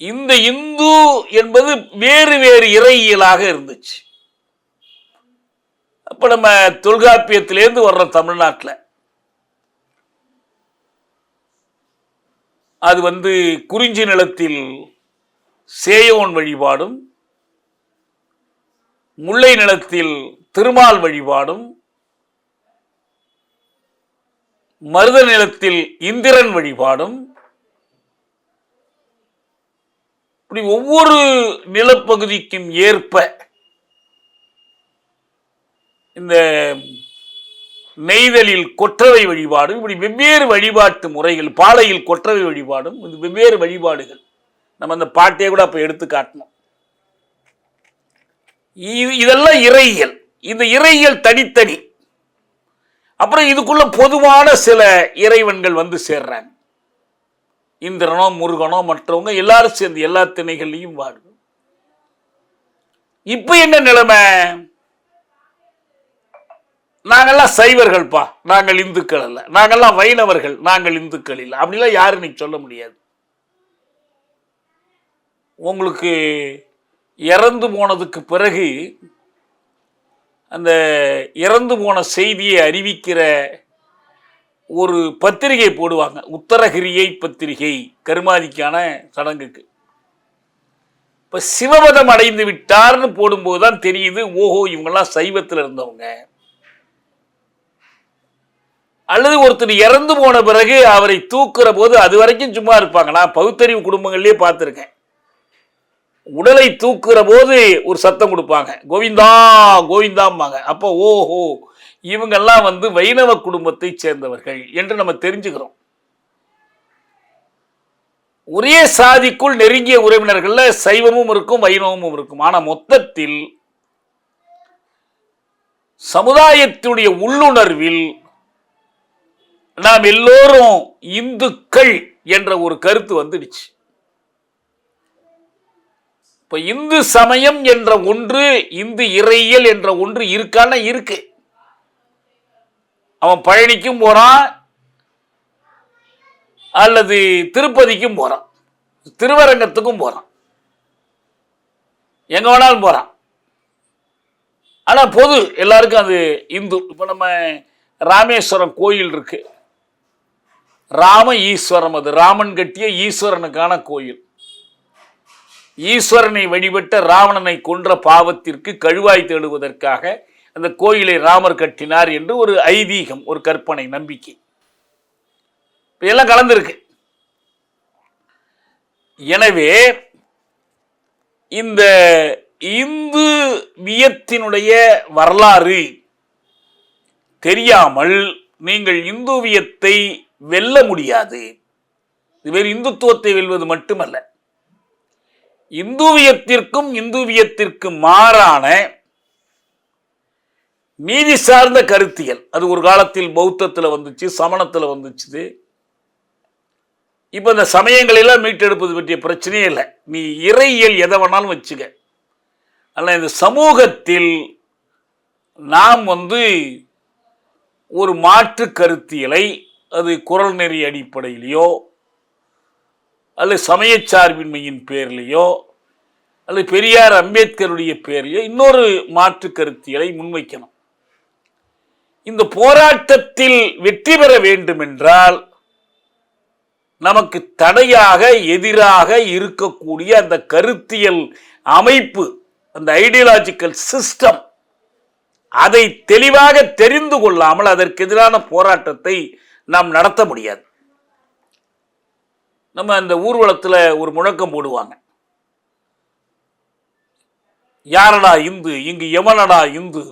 இந்த இந்து என்பது வேறு வேறு இறையியலாக இருந்துச்சு. அப்ப நம்ம தொல்காப்பியத்திலேருந்து வர்ற தமிழ்நாட்டில் அது குறிஞ்சி நிலத்தில் சேயோன் வழிபாடும், முல்லை நிலத்தில் திருமால் வழிபாடும், மருத நிலத்தில் இந்திரன் வழிபாடும், இப்படி ஒவ்வொரு நிலப்பகுதிக்கும் ஏற்ப இந்த நெய்தலில் கொற்றவை வழிபாடும், இப்படி வெவ்வேறு வழிபாட்டு முறைகள், பாலையில் கொற்றவை வழிபாடும், இது வெவ்வேறு வழிபாடுகள். நம்ம அந்த பாட்டையே கூட அப்ப எடுத்து காட்டணும். இதெல்லாம் இறையியல். இந்த இறையியல் தனித்தனி. அப்புறம் இதுக்குள்ள பொதுவான சில இறைவன்கள் வந்து சேர்றாங்க. இந்திரனோ முருகனோ மற்றவங்க எல்லாரும் சேர்ந்து எல்லா திணைகள்லையும் வாழும். இப்ப என்ன நிலைமை? நாங்கெல்லாம் சைவர்கள்ப்பா, நாங்கள் இந்துக்கள் அல்ல, நாங்கெல்லாம் வைணவர்கள், நாங்கள் இந்துக்கள் இல்லை, அப்படிலாம் யாரும் நீங்க சொல்ல முடியாது. உங்களுக்கு இறந்து போனதுக்கு பிறகு அந்த இறந்து போன செய்தியை அறிவிக்கிற ஒரு பத்திரிகை போடுவாங்க, உத்தரகிரியை பத்திரிகை, கருமாதிக்கான சடங்குக்கு. இப்ப சிவபதம் அடைந்து விட்டார்னு போடும்போதுதான் தெரியுது, ஓஹோ இவங்கெல்லாம் சைவத்தில் இருந்தவங்க. அல்லது ஒருத்தர் இறந்து போன பிறகு அவரை தூக்குற போது அது வரைக்கும் சும்மா இருப்பாங்க. நான் பகுத்தறிவு குடும்பங்கள்லயே பார்த்திருக்கேன். உடலை தூக்குற போது ஒரு சத்தம் கொடுப்பாங்க, கோவிந்தா கோவிந்தாம்பாங்க. அப்போ ஓஹோ இவங்கெல்லாம் வந்து வைணவ குடும்பத்தை சேர்ந்தவர்கள் என்று நம்ம தெரிஞ்சுக்கிறோம். ஒரே சாதிக்குள் நெருங்கிய உறவினர்கள்ல சைவமும் இருக்கும் வைணவமும் இருக்கும். ஆனா மொத்தத்தில் சமுதாயத்துடைய உள்ளுணர்வில் நாம் எல்லோரும் இந்துக்கள் என்ற ஒரு கருத்து வந்துடுச்சு. இப்ப இந்து சமயம் என்ற ஒன்று, இந்து இறையியல் என்ற ஒன்று இருக்கான இருக்கு. அவன் பழனிக்கும் போறான், அல்லது திருப்பதிக்கும் போறான், திருவரங்கத்துக்கும் போறான், எங்க வேணாலும் போறான். ஆனா பொது எல்லாருக்கும் அது இந்து. இப்ப நம்ம ராமேஸ்வரம் கோயில் இருக்கு, ராம ஈஸ்வரம், அது ராமன் கட்டிய ஈஸ்வரனுக்கான கோயில். ஈஸ்வரனை வழிபட்ட ராவணனை கொன்ற பாவத்திற்கு கழுவாய் தேடுவதற்காக அந்த கோயிலை ராமர் கட்டினார் என்று ஒரு ஐதீகம், ஒரு கற்பனை, நம்பிக்கை எல்லாம் கலந்திருக்கு. எனவே இந்த இந்து வியத்தினுடைய வரலாறு தெரியாமல் நீங்கள் இந்துவியத்தை வெல்ல முடியாது. இது வேறு இந்துத்துவத்தை வெல்வது மட்டுமல்ல, இந்துவியத்திற்கும் இந்துவியத்திற்கு மாறான நீதி சார்ந்த கருத்தியல். அது ஒரு காலத்தில் பௌத்தத்தில் வந்துச்சு, சமணத்தில் வந்துச்சு. இப்போ இந்த சமயங்களெல்லாம் மீட்டெடுப்பது பற்றிய பிரச்சனையே இல்லை. நீ இறையியல் எதை வேணாலும் வச்சுக்க. ஆனால் இந்த சமூகத்தில் நாம் வந்து ஒரு மாற்று கருத்தியலை, அது குரல் நெறி அடிப்படையிலையோ அல்லது சமய சார்பின்மையின் பேர்லையோ அல்லது பெரியார் அம்பேத்கருடைய பேர்லையோ இன்னொரு மாற்று கருத்தியலை முன்வைக்கணும். இந்த போராட்டத்தில் வெற்றி பெற வேண்டும் என்றால் நமக்கு தடையாக எதிராக இருக்கக்கூடிய அந்த கருத்தியல் அமைப்பு, அந்த ஐடியாலஜிக்கல் சிஸ்டம், அதை தெளிவாக தெரிந்து கொள்ளாமல் அதற்கு எதிரான போராட்டத்தை நாம் நடத்த முடியாது. நம்ம அந்த ஊர்வலத்தில் ஒரு முழக்கம் போடுவாங்க, யாரடா இந்து, இங்கு எவனடா இந்து.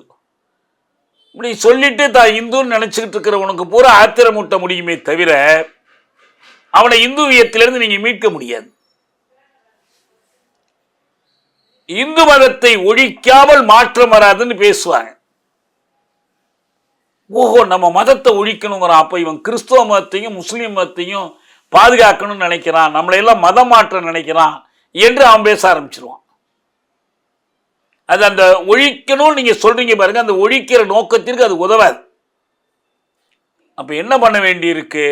இப்படி சொல்லிட்டு தான் இந்துன்னு நினைச்சுக்கிட்டு இருக்கிறவனுக்கு பூரா ஆத்திரமூட்ட முடியுமே தவிர அவனை இந்துவியத்திலிருந்து நீங்க மீட்க முடியாது. இந்து மதத்தை ஒழிக்காமல் மாற்றம் வராதுன்னு பேசுவாங்க. ஓஹோ நம்ம மதத்தை ஒழிக்கணுங்கிறான், அப்ப இவன் கிறிஸ்துவ மதத்தையும் முஸ்லீம் மதத்தையும் பாதுகாக்கணும்னு நினைக்கிறான், நம்மளையெல்லாம் மதம் மாற்ற நினைக்கிறான் என்று அவன் பேச ஆரம்பிச்சிருவான். அது அந்த ஒழிக்கணும்னு நீங்க சொல்றீங்க பாருங்க, அந்த ஒழிக்கிற நோக்கத்திற்கு அது உதவாது. அப்ப என்ன பண்ண வேண்டியிருக்கு?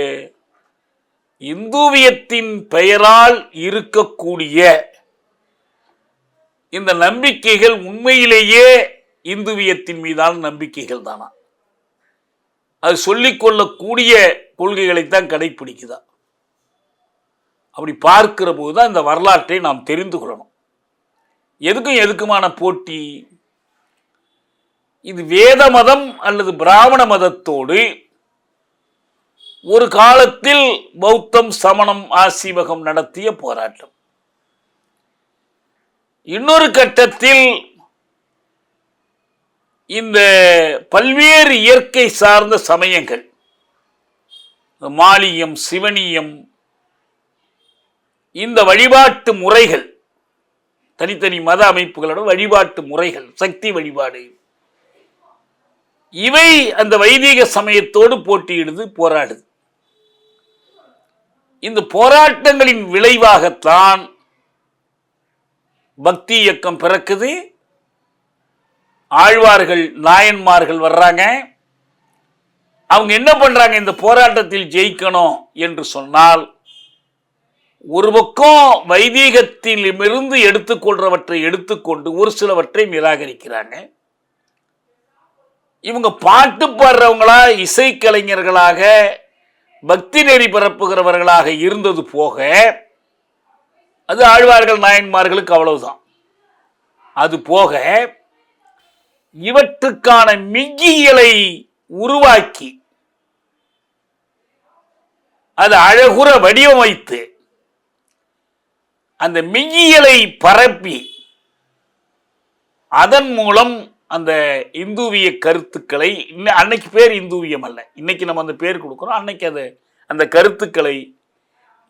இந்துவியத்தின் பெயரால் இருக்கக்கூடிய இந்த நம்பிக்கைகள் உண்மையிலேயே இந்துவியத்தின் மீதான நம்பிக்கைகள் தானா? அது சொல்லிக்கொள்ளக்கூடிய கொள்கைகளைத்தான் கடைபிடிக்குதா? அப்படி பார்க்கிற போதுதான் இந்த வரலாற்றை நாம் தெரிந்து கொள்ளணும். எதுக்கும் எதுக்குமான போட்டி? இது வேத மதம் அல்லது பிராமண மதத்தோடு ஒரு காலத்தில் பௌத்தம், சமணம், ஆசீவகம் நடத்திய போராட்டம். இன்னொரு கட்டத்தில் இந்த பல்வேறு இயற்கை சார்ந்த சமயங்கள், மாலியம், சிவனியம், இந்த வழிபாட்டு முறைகள் தனித்தனி மத அமைப்புகளோட வழிபாட்டு முறைகள், சக்தி வழிபாடு, இவை அந்த வைதிக சமயத்தோடு போட்டியிடுது, போராடுது. இந்த போராட்டங்களின் விளைவாகத்தான் பக்தி இயக்கம் பிறக்குது. ஆழ்வார்கள், நாயன்மார்கள் வர்றாங்க. அவங்க என்ன பண்றாங்க? இந்த போராட்டத்தில் ஜெயிக்கணும் என்று சொன்னால், ஒரு பக்கம் வைதீகத்திலிருந்து எடுத்துக்கொள்றவற்றை எடுத்துக்கொண்டு ஒரு சிலவற்றை நிராகரிக்கிறாங்க. இவங்க பாட்டு பாடுறவங்களா, இசைக்கலைஞர்களாக, பக்தி நெறி பரப்புகிறவர்களாக இருந்தது போக, அது ஆழ்வார்கள் நாயன்மார்களுக்கு அவ்வளவுதான். அது போக இவற்றுக்கான மிகியலை உருவாக்கி அது அழகுற வடிவமைத்து அந்த மிகியலை பரப்பி அதன் மூலம் அந்த இந்துவிய கருத்துக்களை, அன்னைக்கு பேர் இந்துவியம் அல்ல, இன்னைக்கு நம்ம அந்த பேர் கொடுக்கிறோம், அன்னைக்கு அது அந்த கருத்துக்களை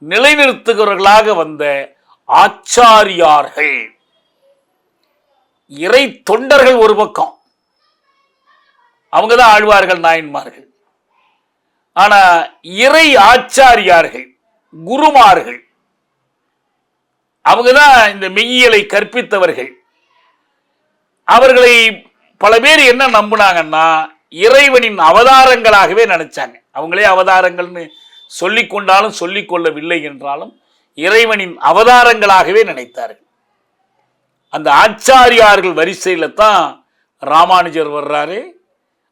நிலைநிறுத்துகிறவர்களாக வந்த ஆச்சாரியார்கள், இறை தொண்டர்கள் ஒரு பக்கம், அவங்கதான் ஆழ்வார்கள் நாயன்மார்கள். ஆனா இறை ஆச்சாரியார்கள், குருமார்கள், அவங்கதான் இந்த மெய்யியலை கற்பித்தவர்கள். அவர்களை பல பேர் என்ன நம்பினாங்கன்னா, இறைவனின் அவதாரங்களாகவே நினைச்சாங்க. அவங்களே அவதாரங்கள்னு சொல்லிக் கொண்டாலும் சொல்லிக் கொள்ளவில்லை என்றாலும் இறைவனின் அவதாரங்களாகவே நினைத்தார்கள். அந்த ஆச்சாரியார்கள் வரிசையில தான் ராமானுஜர் வர்றாரு.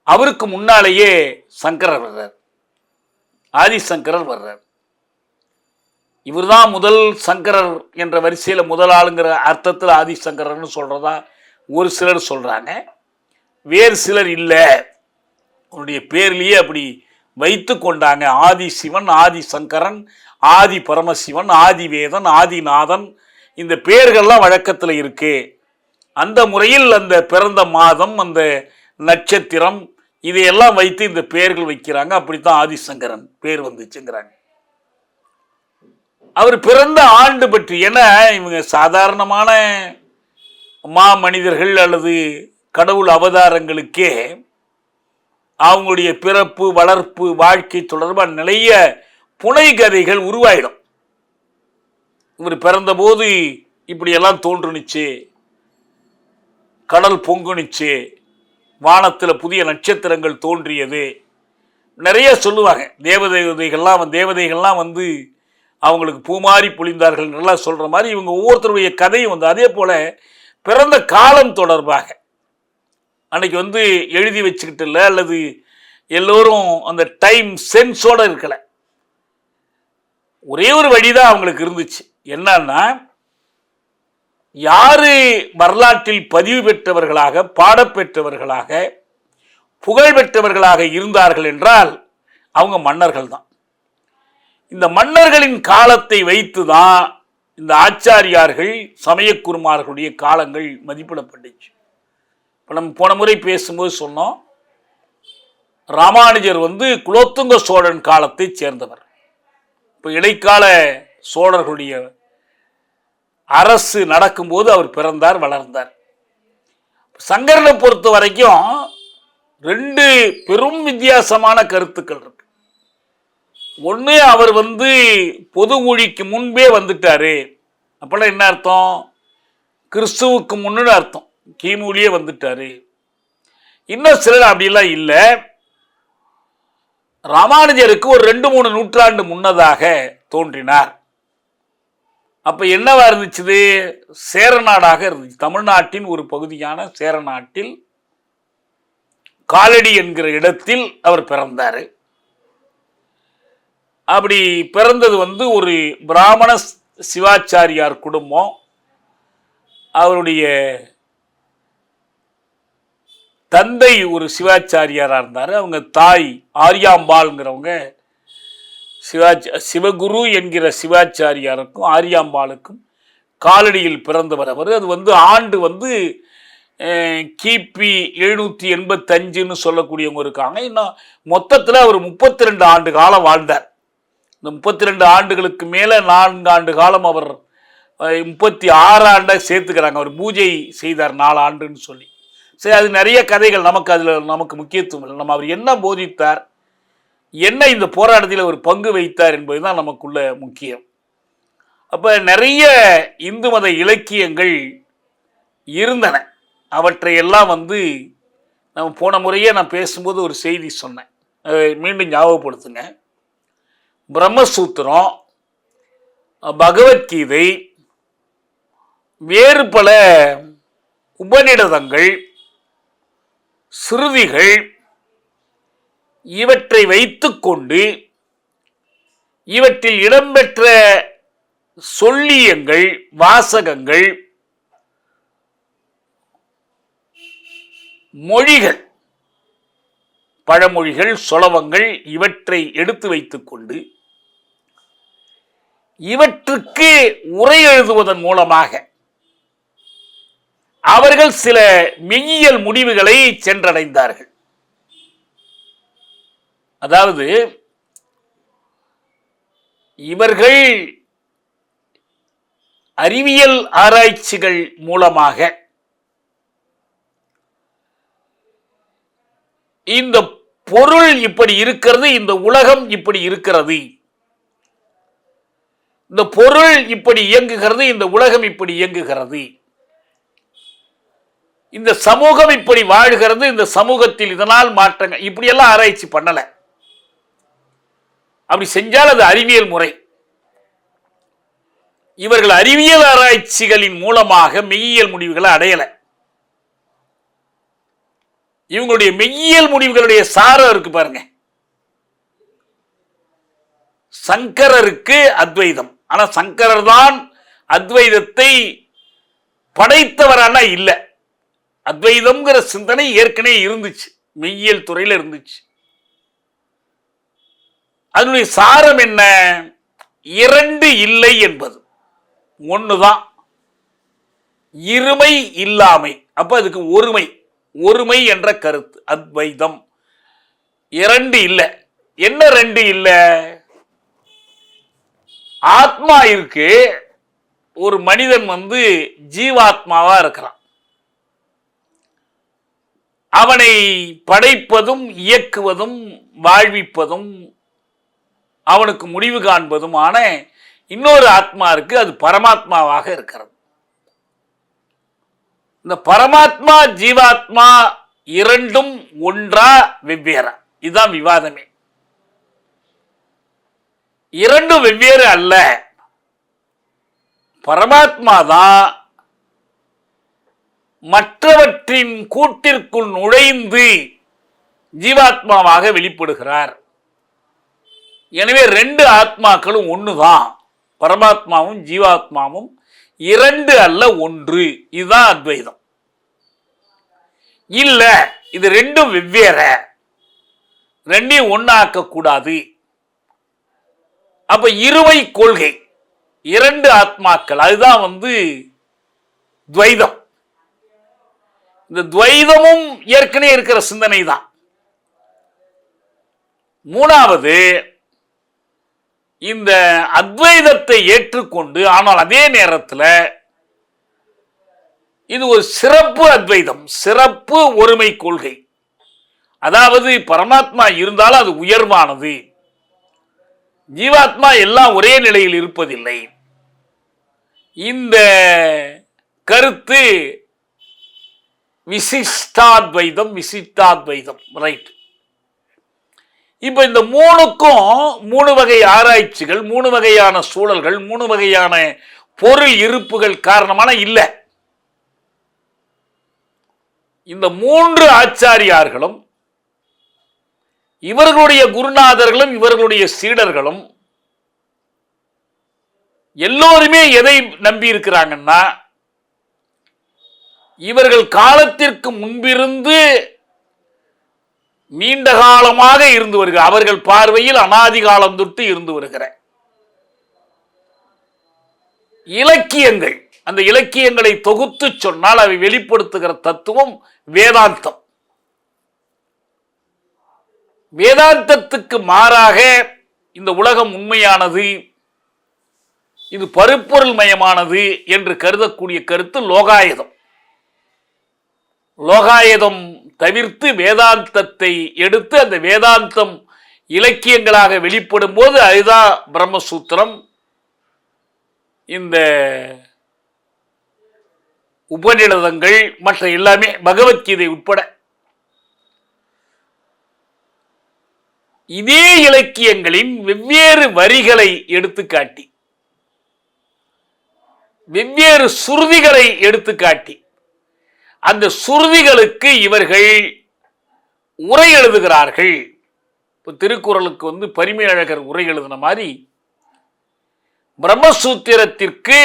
அவருக்கு முன்னாலேயே சங்கரர் வர்றார், ஆதிசங்கரர் வர்றார். இவர் தான் முதல் சங்கரர் என்ற வரிசையில முதல் ஆளுங்கிற அர்த்தத்தில் ஆதிசங்கரர்னு சொல்றதா ஒரு சிலர் சொல்றாங்க. வேறு சிலர் இல்லை, அவருடைய பேர்லேயே அப்படி வைத்து கொண்டாங்க. ஆதி சிவன், ஆதி சங்கரன், ஆதி பரமசிவன், ஆதி வேதன், ஆதிநாதன், இந்த பெயர்கள்லாம் வழக்கத்தில் இருக்கு. அந்த முறையில் அந்த பிறந்த மாதம், அந்த நட்சத்திரம், இதையெல்லாம் வைத்து இந்த பெயர்கள் வைக்கிறாங்க. அப்படித்தான் ஆதிசங்கரன் பேர் வந்துச்சுங்கிறாங்க. அவர் பிறந்த ஆண்டு பற்றி, ஏன்னா இவங்க சாதாரணமான மனிதர்கள் அல்லது கடவுள் அவதாரங்களுக்கே அவங்களுடைய பிறப்பு, வளர்ப்பு, வாழ்க்கை தொடர்பான நிறைய புனை கதைகள் உருவாயிடும். இவர் பிறந்த போது இப்படியெல்லாம் தோன்றுனுச்சு, கடல் பொங்குனுச்சு, வானத்தில் புதிய நட்சத்திரங்கள் தோன்றியது, நிறைய சொல்லுவாங்க. தேவதைகள்லாம் வந்து அவங்களுக்கு பூமாரி பொழிந்தார்கள் நல்லா சொல்ற மாதிரி இவங்க ஒவ்வொருத்தருடைய கதையும் வந்து அதே போல பிறந்த காலம் தொடர்பாக அன்னைக்கு வந்து எழுதி வச்சுக்கிட்டு இல்லை, அல்லது எல்லோரும் அந்த டைம் சென்ஸோட இருக்கல. ஒரே ஒரு வழிதான் அவங்களுக்கு இருந்துச்சு. என்னன்னா, யாரு வரலாற்றில் பதிவு பெற்றவர்களாக, பாடப்பெற்றவர்களாக, புகழ் பெற்றவர்களாக இருந்தார்கள் என்றால் அவங்க மன்னர்கள் தான். இந்த மன்னர்களின் காலத்தை வைத்துதான் இந்த ஆச்சாரியார்கள், சமயக்குருமார்களுடைய காலங்கள் மதிப்பிடப்பட்டுச்சு. இப்போ நம்ம போன முறை பேசும்போது சொன்னோம், ராமானுஜர் வந்து குலோத்துங்க சோழன் காலத்தை சேர்ந்தவர். இப்போ இடைக்கால சோழர்களுடைய அரசு நடக்கும்போது அவர் பிறந்தார், வளர்ந்தார். சங்கரனை பொறுத்த வரைக்கும் ரெண்டு பெரும் வித்தியாசமான கருத்துக்கள் இருக்கு. ஒன்று, அவர் வந்து பொது ஊழிக்கு முன்பே வந்துட்டாரு. அப்பெல்லாம் என்ன அர்த்தம்? கிறிஸ்துவுக்கு முன்னு அர்த்தம், கிமுலயே வந்துட்டாரு. இன்னும் சிலர் அப்படிலாம் இல்லை, ராமானுஜருக்கு ஒரு 2-3 நூற்றாண்டு முன்னதாக தோன்றினார். அப்ப என்னவா இருந்துச்சு? சேரநாடாக இருந்துச்சு. தமிழ்நாட்டின் ஒரு பகுதியான சேரநாட்டில் காலடி என்கிற இடத்தில் அவர் பிறந்தார். அப்படி பிறந்தது வந்து ஒரு பிராமண சிவாச்சாரியார் குடும்பம். அவருடைய தந்தை ஒரு சிவாச்சாரியாராக இருந்தார். அவங்க தாய் ஆரியாம்பாள்ங்கிறவங்க சிவகுரு என்கிற சிவாச்சாரியாருக்கும் ஆரியாம்பாளுக்கும் காலடியில் பிறந்தவர் அவர். அது வந்து ஆண்டு வந்து கிபி 785 சொல்லக்கூடியவங்க இருக்காங்க. இன்னும் மொத்தத்தில் அவர் 32 ஆண்டு காலம் வாழ்ந்தார். இந்த 32 ஆண்டுகளுக்கு மேலே 4 ஆண்டு காலம் அவர் 36 ஆண்டை சேர்த்துக்கிறாங்க. அவர் பூஜை செய்தார் 4 ஆண்டுன்னு சொல்லி. சரி, அது நிறைய கதைகள், நமக்கு அதில் நமக்கு முக்கியத்துவம் இல்லை. நம்ம அவர் என்ன போதித்தார், என்ன இந்த போராட்டத்தில் ஒரு பங்கு வைத்தார் என்பது தான் நமக்குள்ள முக்கியம். அப்போ நிறைய இந்து மத இலக்கியங்கள் இருந்தன. அவற்றையெல்லாம் நம்ம போன முறையே நான் பேசும்போது ஒரு செய்தி சொன்னேன், மீண்டும் ஞாபகப்படுத்துங்க. பிரம்மசூத்திரம், பகவத்கீதை, வேறு பல உபநிடதங்கள், ஸ்ருதிகள், இவற்றை வைத்துக்கொண்டு இவற்றில் இடம்பெற்ற சொல்லியங்கள், வாசகங்கள், மொழிகள், பழமொழிகள், சொலவங்கள், இவற்றை எடுத்து வைத்துக்கொண்டு இவற்றுக்கு உரை எழுதுவதன் மூலமாக அவர்கள் சில மெய்யியல் முடிவுகளை சென்றடைந்தார்கள். அதாவது இவர்கள் அறிவியல் ஆராய்ச்சிகள் மூலமாக இந்த பொருள் இப்படி இருக்கிறது, இந்த உலகம் இப்படி இருக்கிறது, இந்த பொருள் இப்படி இயங்குகிறது, இந்த உலகம் இப்படி இயங்குகிறது, இந்த சமூகம் இப்படி வாழ்கிறது, இந்த சமூகத்தில் இதனால் மாற்றங்கள், இப்படியெல்லாம் ஆராய்ச்சி பண்ணல. அப்படி செஞ்சால் அது அறிவியல் முறை. இவர்கள் அறிவியல் ஆராய்ச்சிகளின் மூலமாக மெய்யியல் முடிவுகளை அடையல. இவங்களுடைய மெய்யியல் முடிவுகளுடைய சாரம் இருக்கு பாருங்க. சங்கரருக்கு அத்வைதம், ஆனா சங்கரர் தான் அத்வைதத்தை படைத்தவரான இல்ல. அத்வைதம்ங்கிற சிந்தனை ஏற்கனவே இருந்துச்சு, மெய்யியல் துறையில் இருந்துச்சு. அதனுடைய சாரம் என்ன? இரண்டு இல்லை என்பது, ஒண்ணுதான், இருமை இல்லாமை. அப்ப அதுக்கு ஒருமை, ஒருமை என்ற கருத்து அத்வைதம். இரண்டு இல்லை. என்ன ரெண்டு இல்லை? ஆத்மா இருக்கு, ஒரு மனிதன் ஜீவாத்மாவா இருக்கிறான். அவனை படைப்பதும் இயக்குவதும் வாழ்விப்பதும் அவனுக்கு முடிவு காண்பதுமான இன்னொரு ஆத்மா இருக்கு, அது பரமாத்மாவாக இருக்கிறது. இந்த பரமாத்மா ஜீவாத்மா இரண்டும் ஒன்றா வெவ்வேறா? இதுதான் விவாதமே. இரண்டும் வெவ்வேறு அல்ல. பரமாத்மா தான் மற்றவற்றின் கூட்டிற்குள் நுழைந்து ஜீவாத்மாவாக வெளிப்படுகிறார். எனவே ரெண்டு ஆத்மாக்களும் ஒண்ணுதான். பரமாத்மாவும் ஜீவாத்மாவும் இரண்டு அல்ல, ஒன்று. இதுதான் அத்வைதம். இல்ல, இது ரெண்டும் வெவ்வேற, ரெண்டையும் ஒன்னாக்க கூடாது. அப்ப இருமை கொள்கை, இரண்டு ஆத்மாக்கள், அதுதான் துவைதம். இந்த துவைதமும் ஏற்கனவே இருக்கிற சிந்தனை தான். மூணாவது, இந்த அத்வைதத்தை ஏற்றுக்கொண்டு, ஆனால் அதே நேரத்தில் இது ஒரு சிறப்பு அத்வைதம், சிறப்பு ஒருமை கொள்கை. அதாவது பரமாத்மா இருந்தாலும் அது உயர்வானது, ஜீவாத்மா எல்லாம் ஒரே நிலையில் இருப்பதில்லை. இந்த கருத்து விசிஷ்டாத்வைதம், விசிஷ்டாத்வைதம், ரைட். இப்ப இந்த மூணுக்கும் மூணு வகை ஆராய்ச்சிகள், மூணு வகையான சூழல்கள், மூணு வகையான பொருள் இருப்புகள் காரணமான இல்ல. இந்த மூன்று ஆச்சாரியார்களும் இவர்களுடைய குருநாதர்களும் இவர்களுடைய சீடர்களும் எல்லோருமே எதை நம்பி இருக்கிறாங்கன்னா, இவர்கள் காலத்திற்கு முன்பிருந்து நீண்ட காலமாக இருந்து வருகிற, அவர்கள் பார்வையில் அனாதி காலம் தொட்டு இருந்து வருகிற இலக்கியங்கள், அந்த இலக்கியங்களை தொகுத்து சொன்னால் அவை வெளிப்படுத்துகிற தத்துவம் வேதாந்தம். வேதாந்தத்துக்கு மாறாக இந்த உலகம் உண்மையானது, இது பருப்பொருள் மயமானது என்று கருதக்கூடிய கருத்து லோகாயதம். லோகாயதம் தவிர்த்து வேதாந்தத்தை எடுத்து அந்த வேதாந்தம் இலக்கியங்களாக வெளிப்படும் போது அதுதான் பிரம்மசூத்திரம், இந்த உபநிடதங்கள், மற்ற எல்லாமே பகவத்கீதை உட்பட. இதே இலக்கியங்களின் வெவ்வேறு வரிகளை எடுத்துக்காட்டி, வெவ்வேறு சுருதிகளை எடுத்துக்காட்டி, அந்த சுருதிகளுக்கு இவர்கள் உரை எழுதுகிறார்கள். இப்போ திருக்குறளுக்கு பரிமேலழகர் உரை எழுதின மாதிரி பிரம்மசூத்திரத்திற்கு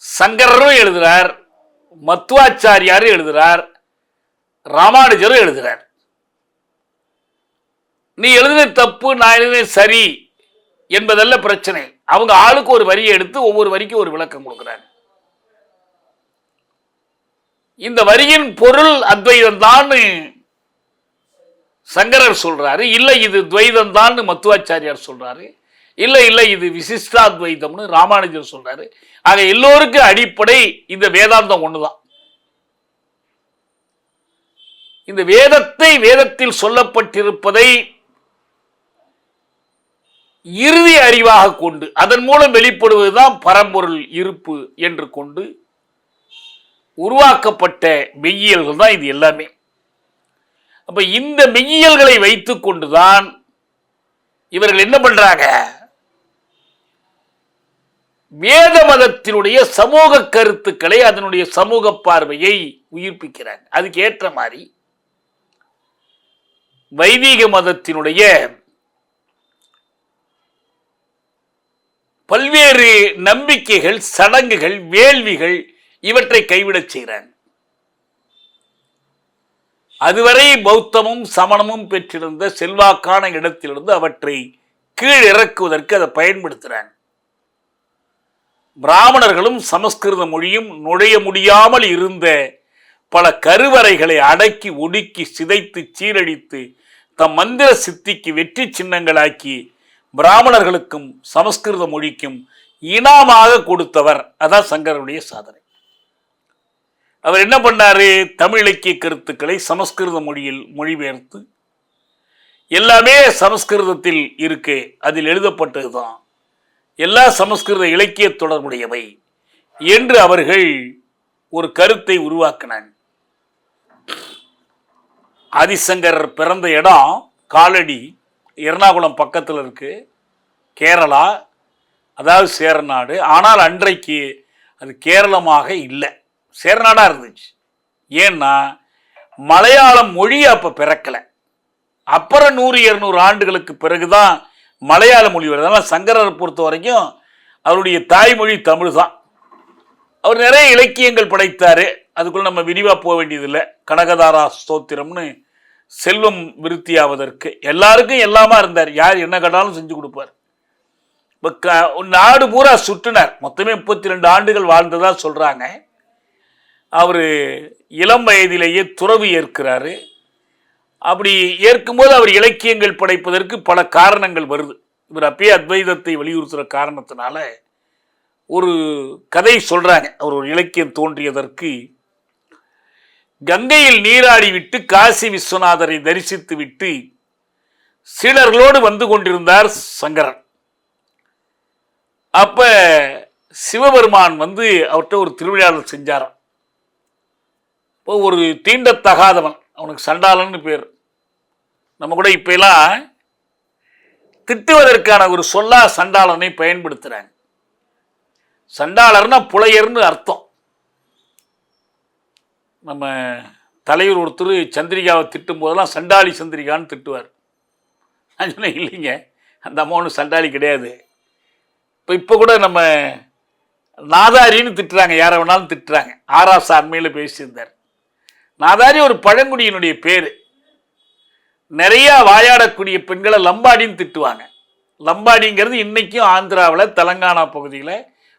சங்கரரும் எழுதுகிறார், மத்வாச்சாரியாரும் எழுதுகிறார், ராமானுஜரும் எழுதுகிறார். நீ எழுதின தப்பு, நான் எழுதின சரி என்பதல்ல பிரச்சனை. அவங்க ஆளுக்கு ஒரு வரியை எடுத்து ஒவ்வொரு வரிக்கும் ஒரு விளக்கம் கொடுக்கிறார். இந்த வரியின் பொருள் அத்வைதம் தான் சங்கரர் சொல்றாரு, இல்லை இது துவைதம் தான் மத்துவாச்சாரியார் சொல்றாரு, இல்லை இது விசிஷ்டாத்வைதம்னு ராமானுஜர் சொல்றாரு. ஆக எல்லோருக்கும் அடிப்படை இந்த வேதாந்தம் ஒண்ணுதான். இந்த வேதத்தில் சொல்லப்பட்டிருப்பதை இறுதி அறிவாக கொண்டு அதன் மூலம் வெளிப்படுவதுதான் பரம்பொருள் இருப்பு என்று கொண்டு உருவாக்கப்பட்ட மெய்யியல்கள் தான் இது எல்லாமே. அப்ப இந்த மெய்யியல்களை வைத்துக் கொண்டுதான் இவர்கள் என்ன பண்றாங்க, வேத மதத்தினுடைய சமூக கருத்துக்களை, அதனுடைய சமூக பார்வையை உயிர்ப்பிக்கிறாங்க. அதுக்கு ஏற்ற மாதிரி வைதிக மதத்தினுடைய பல்வேறு நம்பிக்கைகள், சடங்குகள், வேள்விகள் இவற்றை கைவிடச் செய்கிறாங்க. அதுவரை பௌத்தமும் சமணமும் பெற்றிருந்த செல்வாக்கான இடத்திலிருந்து அவற்றை கீழ் இறக்குவதற்கு அதை பயன்படுத்துகிறாங்க. பிராமணர்களும் சமஸ்கிருத மொழியும் நுழைய முடியாமல் இருந்த பல கருவறைகளை அடக்கி ஒடுக்கி சிதைத்து சீரழித்து தம் மந்திர சித்திக்கு வெற்றி சின்னங்களாக்கி பிராமணர்களுக்கும் சமஸ்கிருத மொழிக்கும் இனாமாக கொடுத்தவர். அதான் சங்கரனுடைய சாதனை. அவர் என்ன பண்ணாரு, தமிழ் இலக்கிய கருத்துக்களை சமஸ்கிருத மொழியில் மொழிபெயர்த்து, எல்லாமே சமஸ்கிருதத்தில் இருக்கு, அதில் எழுதப்பட்டதுதான், எல்லா சமஸ்கிருத இலக்கிய தொடர்புடையவை என்று அவர்கள் ஒரு கருத்தை உருவாக்கினாங்க. ஆதிசங்கர் பிறந்த இடம் காலடி, எர்ணாகுளம் பக்கத்தில் இருக்கு, கேரளா, அதாவது சேரநாடு. ஆனால் அன்றைக்கு அது கேரளமாக இல்லை, சேரநாடாக இருந்துச்சு. ஏன்னா மலையாளம் மொழி அப்போ பிறக்கலை. அப்புறம் 100-200 ஆண்டுகளுக்கு பிறகுதான் மலையாள மொழி வருது. அதனால் சங்கரரை பொறுத்த வரைக்கும் அவருடைய தாய்மொழி தமிழ் தான். அவர் நிறைய இலக்கியங்கள் படைத்தார், அதுக்குள்ள நம்ம விரிவாக போக வேண்டியதில்லை. கனகதாரா ஸ்தோத்திரம்னு செல்வம் விருத்தியாவதற்கு எல்லாருக்கும் எல்லாமா இருந்தார், யார் என்ன கேட்டாலும் செஞ்சு கொடுப்பார். நாடு பூரா சுற்றினார், மொத்தமே 32 ஆண்டுகள் வாழ்ந்ததா சொல்றாங்க. அவர் இளம் வயதிலேயே துறவு ஏற்கிறாரு. அப்படி ஏற்கும்போது அவர் இலக்கியங்கள் படைப்பதற்கு பல காரணங்கள் வருது. இவர் அப்பயே அத்வைதத்தை வலியுறுத்துகிற காரணத்தினால ஒரு கதை சொல்றாங்க. அவர் ஒரு இலக்கியம் தோன்றியதற்கு கங்கையில் நீராடி விட்டு காசி விஸ்வநாதரை தரிசித்து விட்டு சீடர்களோடு வந்து கொண்டிருந்தார் சங்கரன். அப்ப சிவபெருமான் அவர்கிட்ட ஒரு திருவிழாவில் செஞ்சாராம். இப்போ ஒரு தீண்டத்தகாதவன், அவனுக்கு சண்டாளன்னு பேர். நம்ம கூட இப்ப எல்லாம் திட்டுவதற்கான ஒரு சொல்லா சண்டாளனை பயன்படுத்துறாங்க. சண்டாளர்னா புலையர்னு அர்த்தம். நம்ம தலைவர் ஒருத்தர் சந்திரிகாவை திட்டும் போதெல்லாம் சண்டாளி சந்திரிகான்னு திட்டுவார். நான் சொன்னேன், இல்லைங்க, அந்த அம்மா ஒன்றும் சண்டாளி கிடையாது. இப்போ கூட நம்ம நாதாரின்னு திட்டுறாங்க, யாரை வேணாலும் திட்டுறாங்க. ஆராசா அண்மையில் பேசியிருந்தார். நாதாரி ஒரு பழங்குடியினுடைய பேர். நிறைய வாயாடக்கூடிய பெண்களை லம்பாடின்னு திட்டுவாங்க. லம்பாடிங்கிறது இன்னைக்கும் ஆந்திராவில், தெலங்கானா பகுதியில்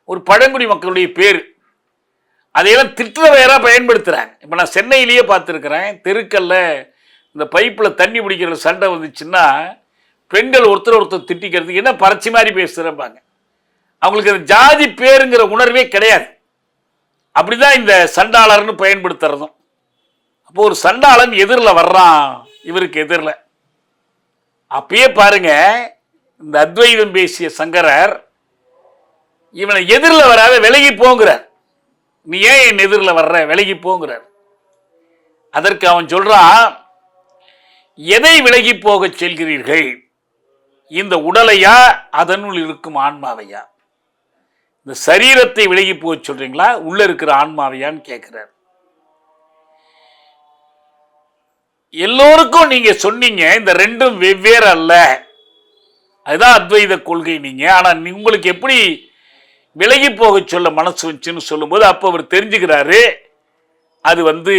ஒரு பழங்குடி மக்களுடைய பேர். அதையெல்லாம் திட்டுற வேற பயன்படுத்துகிறாங்க. இப்போ நான் சென்னையிலேயே பார்த்துருக்குறேன், தெருக்கல்ல இந்த பைப்பில் தண்ணி பிடிக்கிற சண்டை வந்துச்சுன்னா பெண்கள் ஒருத்தர் ஒருத்தர் திட்டிக்கிறதுக்கு என்ன பறச்சி மாதிரி பேசுறப்பாங்க. அவங்களுக்கு அந்த ஜாதி பேருங்கிற உணர்வே கிடையாது. அப்படிதான் இந்த சண்டாளர்னு பயன்படுத்துறதும். அப்போ ஒரு சண்டாளன் எதிரில் வர்றான் இவருக்கு எதிரில். அப்பயே பாருங்க, இந்த அத்வைதம் பேசிய சங்கரர் இவனை எதிரில் வராத விலகி போங்கிறார். நீ ஏன் என் எதிரில் வர்ற, விலகி போங்கிறார். அதற்கு அவன் சொல்றான், எதை விலகி போக செல்கிறீர்கள், இந்த உடலையா அதனுள் இருக்கும் ஆன்மாவையா? இந்த சரீரத்தை விலகி போக சொல்றீங்களா, உள்ள இருக்கிற ஆன்மாவையான்னு கேட்கிறார். எல்லோருக்கும் நீங்க சொன்னீங்க இந்த ரெண்டும் வெவ்வேறு அல்ல, அதுதான் அத்வைத கொள்கை நீங்க. ஆனா உங்களுக்கு எப்படி விலகி போக சொல்ல மனசு வச்சுன்னு சொல்லும்போது அப்ப அவர் தெரிஞ்சுக்கிறாரு அது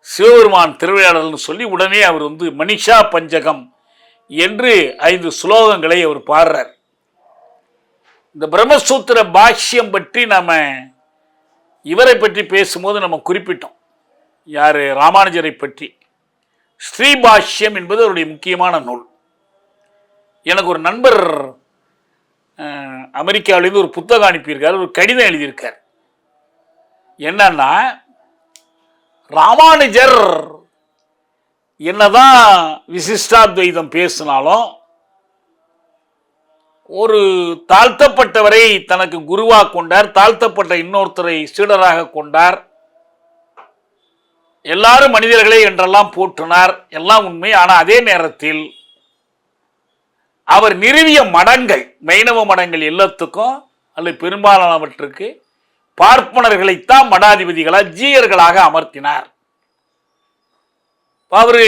சிவபெருமான் திருவிளையாடல்னு சொல்லி உடனே அவர் மனிஷா பஞ்சகம் என்று 5 ஸ்லோகங்களை அவர் பாடுறார். இந்த பிரம்மசூத்திர பாஷ்யம் பற்றி நாம இவரை பற்றி பேசும்போது நம்ம குறிப்பிட்டோம். யாரு? ராமானுஜரை பற்றி. ஸ்ரீபாஷ்யம் என்பது அவருடைய முக்கியமான நூல். எனக்கு ஒரு நண்பர் அமெரிக்காவிலிருந்து ஒரு புத்தகம் அனுப்பியிருக்கார், ஒரு கடிதம் எழுதியிருக்கார். என்னன்னா, ராமானுஜர் என்னதான் விசிஷ்டாத்வைதம் பேசினாலும் ஒரு தாழ்த்தப்பட்டவரை தனக்கு குருவாக கொண்டார், தாழ்த்தப்பட்ட இன்னொருத்தரை சீடராக கொண்டார், எல்லாரும் மனிதர்களே என்றெல்லாம் போற்றினார், எல்லாம் உண்மை. ஆனால் அதே நேரத்தில் அவர் நிறுவிய மடங்கள், மைனவ மடங்கள் எல்லாத்துக்கும் அல்லது பெரும்பாலானவற்றுக்கு பார்ப்பனர்களைத்தான் மடாதிபதிகளாக ஜீயர்களாக அமர்த்தினார். அவரு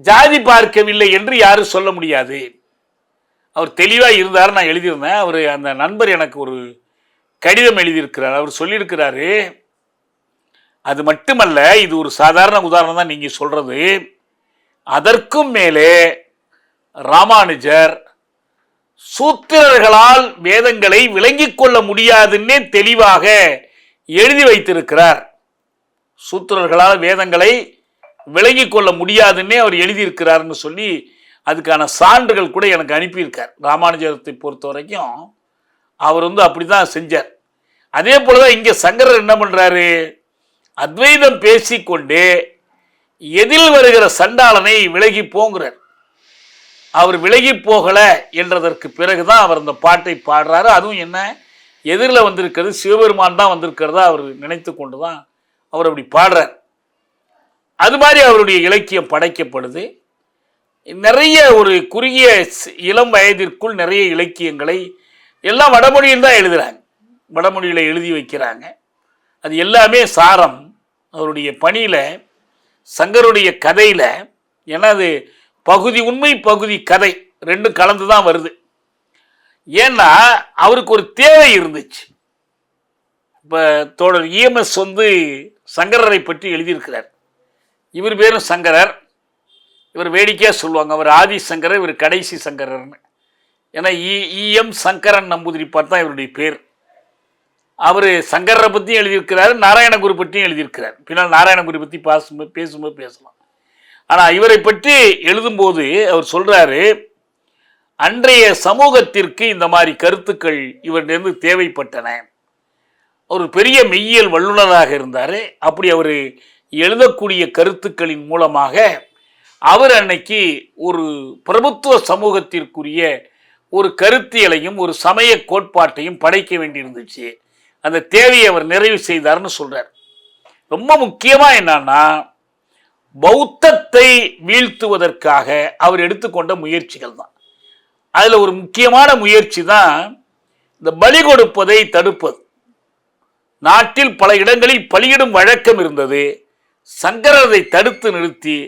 ஜாதி பார்க்கவில்லை என்று யாரும் சொல்ல முடியாது. அவர் தெளிவாக இருந்தார். நான் எழுதியிருந்தேன். அவர் அந்த நண்பர் எனக்கு ஒரு கடிதம் எழுதியிருக்கிறார். அவர் சொல்லியிருக்கிறாரு, அது மட்டுமல்ல, இது ஒரு சாதாரண உதாரணம் தான் நீங்க சொல்றது, அதற்கும் மேலே ராமானுஜர் சூத்திரர்களால் வேதங்களை விளங்கிக் கொள்ள முடியாதுன்னே தெளிவாக எழுதி வைத்திருக்கிறார். சூத்திரர்களால் வேதங்களை விளங்கிக் கொள்ள முடியாதுன்னே அவர் எழுதியிருக்கிறார்னு சொல்லி அதுக்கான சான்றுகள் கூட எனக்கு அனுப்பியிருக்கார். ராமானுஜத்தை பொறுத்த வரைக்கும் அவர் அப்படிதான் செஞ்சார். அதே போலதான் இங்க சங்கரர் என்ன பண்றாரு, அத்வைதம் பேசிக்கொண்டே எதில் வருகிற சண்டாளனை விலகி போங்கிறார். அவர் விலகி போகல என்றதற்கு பிறகுதான் அவர் அந்த பாட்டை பாடுறாரு. அதுவும் என்ன, எதிரில் வந்திருக்கிறது சிவபெருமான் தான் வந்திருக்கிறதா அவர் நினைத்து கொண்டுதான் அவர் அப்படி பாடுறார். அது மாதிரி அவருடைய இலக்கியம் படைக்கப்படுது. நிறைய ஒரு குறுகிய இளம் வயதிற்குள் நிறைய இலக்கியங்களை எல்லாம் வடமொழியில் தான் எழுதுறாங்க, வடமொழியில் எழுதி வைக்கிறாங்க. அது எல்லாமே சாரம் அவருடைய பணியில, சங்கருடைய கதையில. ஏன்னா அது பகுதி உண்மை பகுதி கதை ரெண்டும் கலந்து தான் வருது. ஏன்னா அவருக்கு ஒரு தேவை இருந்துச்சு. இப்போ தோழர் இஎம்எஸ் சங்கரரை பற்றி எழுதியிருக்கிறார். இவர் பேரும் சங்கரர். இவர் வேடிக்கையாக சொல்லுவாங்க, அவர் ஆதி சங்கரர், இவர் கடைசி சங்கரர்னு. ஏன்னா இஎம் சங்கரன் நம்பூதிரி பார்த்தா இவருடைய பேர். அவர் சங்கரரை பற்றியும் எழுதியிருக்கிறார், நாராயணகுரு பற்றியும் எழுதியிருக்கிறார். பின்னால் நாராயணகுரு பற்றி பேசும்போது பேசலாம். ஆனால் இவரை பற்றி எழுதும்போது அவர் சொல்றாரு, அன்றைய சமூகத்திற்கு இந்த மாதிரி கருத்துக்கள் இவரிலிருந்து தேவைப்பட்டன. ஒரு பெரிய மெய்யியல் வல்லுநராக இருந்தார். அப்படி அவர் எழுதக்கூடிய கருத்துக்களின் மூலமாக அவர் அன்னைக்கு ஒரு பிரபுத்துவ சமூகத்திற்குரிய ஒரு கருத்தியலையும் ஒரு சமய கோட்பாட்டையும் படைக்க வேண்டியிருந்துச்சு. அந்த தேவையை அவர் நிறைவு செய்தார்னு சொல்றார். ரொம்ப முக்கியமா என்னன்னா, பௌத்தத்தை வீழ்த்துவதற்காக அவர் எடுத்துக்கொண்ட முயற்சிகள் தான். அதுல ஒரு முக்கியமான முயற்சி தான் இந்த பலி கொடுப்பதை தடுப்பது. நாட்டில் பல இடங்களில் பலியிடும் வழக்கம் இருந்தது. சங்கரரை தடுத்து நிறுத்தி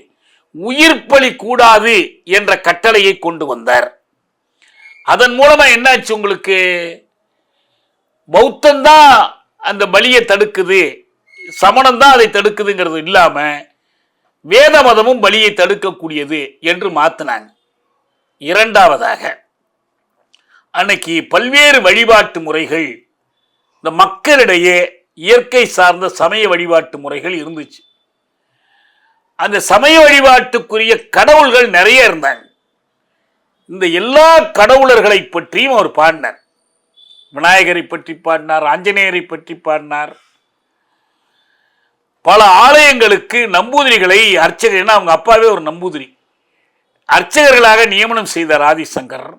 உயிர் பலி கூடாது என்ற கட்டளையை கொண்டு வந்தார். அதன் மூலமா என்னாச்சு, உங்களுக்கு பௌத்தம்தான் அந்த பலியை தடுக்குது, சமணம் தான் அதை தடுக்குதுங்கிறது இல்லாம வேத மதமும் பலியை தடுக்கக்கூடியது என்று மாத்தினாங்க. இரண்டாவதாக, அன்னைக்கு பல்வேறு வழிபாட்டு முறைகள், இந்த மக்களிடையே இயற்கை சார்ந்த சமய வழிபாட்டு முறைகள் இருந்துச்சு. அந்த சமய வழிபாட்டுக்குரிய கடவுள்கள் நிறைய இருந்தாங்க. இந்த எல்லா கடவுளர்களை பற்றியும் அவர் பாடினார். விநாயகரை பற்றி பாடினார், ஆஞ்சநேயரை பற்றி பாடினார். பல ஆலயங்களுக்கு நம்பூதிரிகளை அர்ச்சகர், அவங்க அப்பாவே ஒரு நம்பூதிரி, அர்ச்சகர்களாக நியமனம் செய்தார் ஆதிசங்கர்.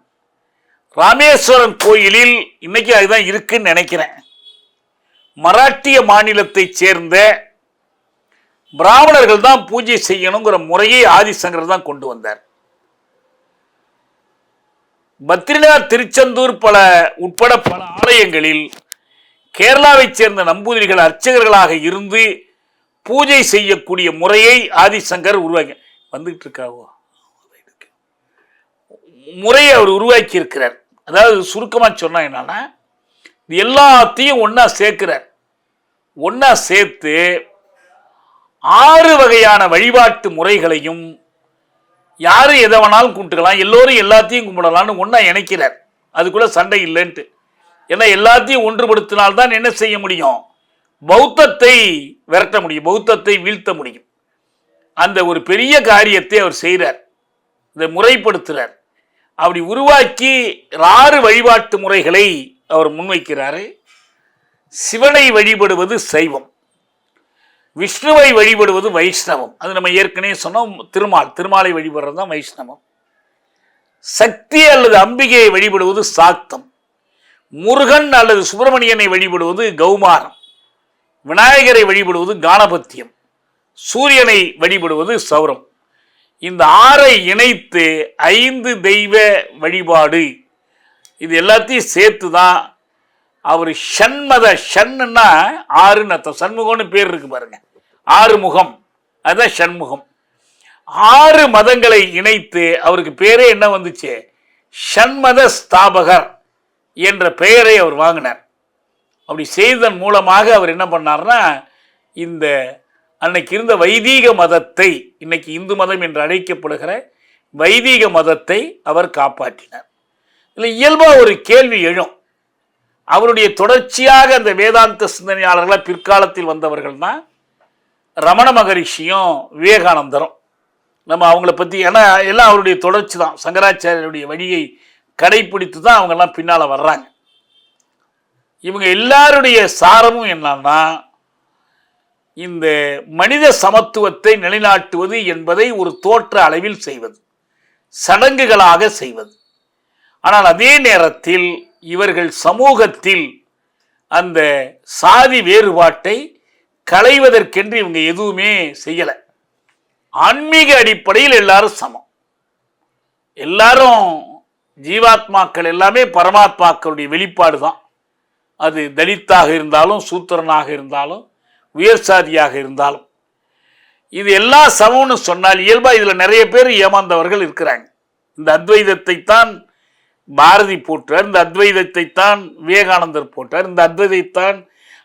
ராமேஸ்வரம் கோயிலில் இன்னைக்கு அதுதான் இருக்குன்னு நினைக்கிறேன். மராட்டிய மாநிலத்தை சேர்ந்த பிராமணர்கள் தான் பூஜை செய்யணுங்கிற முறையை ஆதிசங்கர் தான் கொண்டு வந்தார். பத்ரிநாத், திருச்செந்தூர் உட்பட பல ஆலயங்களில் கேரளாவை சேர்ந்த நம்பூதிரிகள் அர்ச்சகர்களாக இருந்து பூஜை செய்யக்கூடிய முறையை ஆதிசங்கர் உருவாக்கி வந்துகிட்டு இருக்காவோ முறையை அவர் உருவாக்கி இருக்கிறார். அதாவது சுருக்கமா சொன்னா என்னன்னா, எல்லாத்தையும் ஒன்னா சேர்க்கிறார். ஒன்னா சேர்த்து 6 வகையான வழிபாட்டு முறைகளையும் யாரும் எதை வேணாலும் கும்பிட்டுக்கலாம், எல்லோரும் எல்லாத்தையும் கும்பிடலாம்னு ஒன்னா இணைக்கிறார். அதுக்குள்ள சண்டை இல்லைன்ட்டு. ஏன்னா எல்லாத்தையும் ஒன்றுபடுத்தினால்தான் என்ன செய்ய முடியும், பௌத்தத்தை விரட்ட முடியும், பௌத்தத்தை வீழ்த்த முடியும். அந்த ஒரு பெரிய காரியத்தை அவர் செய்கிறார், இதை முறைப்படுத்துகிறார். அப்படி உருவாக்கி 6 வழிபாட்டு முறைகளை அவர் முன்வைக்கிறாரு. சிவனை வழிபடுவது சைவம், விஷ்ணுவை வழிபடுவது வைஷ்ணவம். அது நம்ம ஏற்கனவே சொன்னோம். திருமாலை வழிபடுறது தான் வைஷ்ணவம். சக்தி அல்லது அம்பிகையை வழிபடுவது சாக்தம். முருகன் அல்லது சுப்பிரமணியனை வழிபடுவது கௌமாரம். விநாயகரை வழிபடுவது கானபத்தியம். சூரியனை வழிபடுவது சௌரம். இந்த 6 இணைத்து 5 தெய்வ வழிபாடு, இது எல்லாத்தையும் சேர்த்து தான் அவர் ஷண்மத, ஷண்ணுன்னா 6ன்னு அர்த்தம். சண்முகம்னு பேர் இருக்கு பாருங்க, 6 முகம், அதுதான் ஷண்முகம். 6 மதங்களை இணைத்து அவருக்கு பேரே என்ன வந்துச்சு, ஷண்மத ஸ்தாபகர் என்ற பெயரை அவர் வாங்கினார். அப்படி செய்ததன் மூலமாக அவர் என்ன பண்ணார்னா, இந்த அன்னைக்கு இருந்த வைதீக மதத்தை, இன்னைக்கு இந்து மதம் என்று அழைக்கப்படுகிற வைதீக மதத்தை அவர் காப்பாற்றினார். இல்லை இயல்பாக ஒரு கேள்வி எழும். அவருடைய தொடர்ச்சியாக அந்த வேதாந்த சிந்தனையாளர்களாக பிற்காலத்தில் வந்தவர்கள் தான் ரமண மகரிஷியும் விவேகானந்தரும். நம்ம அவங்கள பற்றி, ஏன்னா எல்லாம் அவருடைய தொடர்ச்சி தான், சங்கராச்சாரியருடைய வழியை கடைப்பிடித்து தான் அவங்கெல்லாம் பின்னால் வர்றாங்க. இவங்க எல்லாருடைய சாரமும் என்னன்னா, இந்த மனித சமத்துவத்தை நிலைநாட்டுவது என்பதை ஒரு தோற்ற அளவில் செய்வது, சடங்குகளாக செய்வது. ஆனால் அதே நேரத்தில் இவர்கள் சமூகத்தில் அந்த சாதி வேறுபாட்டை களைவதற்கென்று இவங்க எதுவுமே செய்யலை. ஆன்மீக அடிப்படையில் எல்லாரும் சமம், எல்லாரும் ஜீவாத்மாக்கள், எல்லாமே பரமாத்மாக்களுடைய வெளிப்பாடு தான். அது தலித்தாக இருந்தாலும், சூத்திரனாக இருந்தாலும், உயர் சாதியாக இருந்தாலும், இது எல்லா சமம்னு சொன்னால் இயல்பாக இதில் நிறைய பேர் ஏமாந்தவர்கள் இருக்கிறாங்க. இந்த அத்வைதத்தை தான் பாரதி போற்றார், இந்த அத்வைதத்தை தான் விவேகானந்தர் போற்றார், இந்த அத்வைதைத்தான்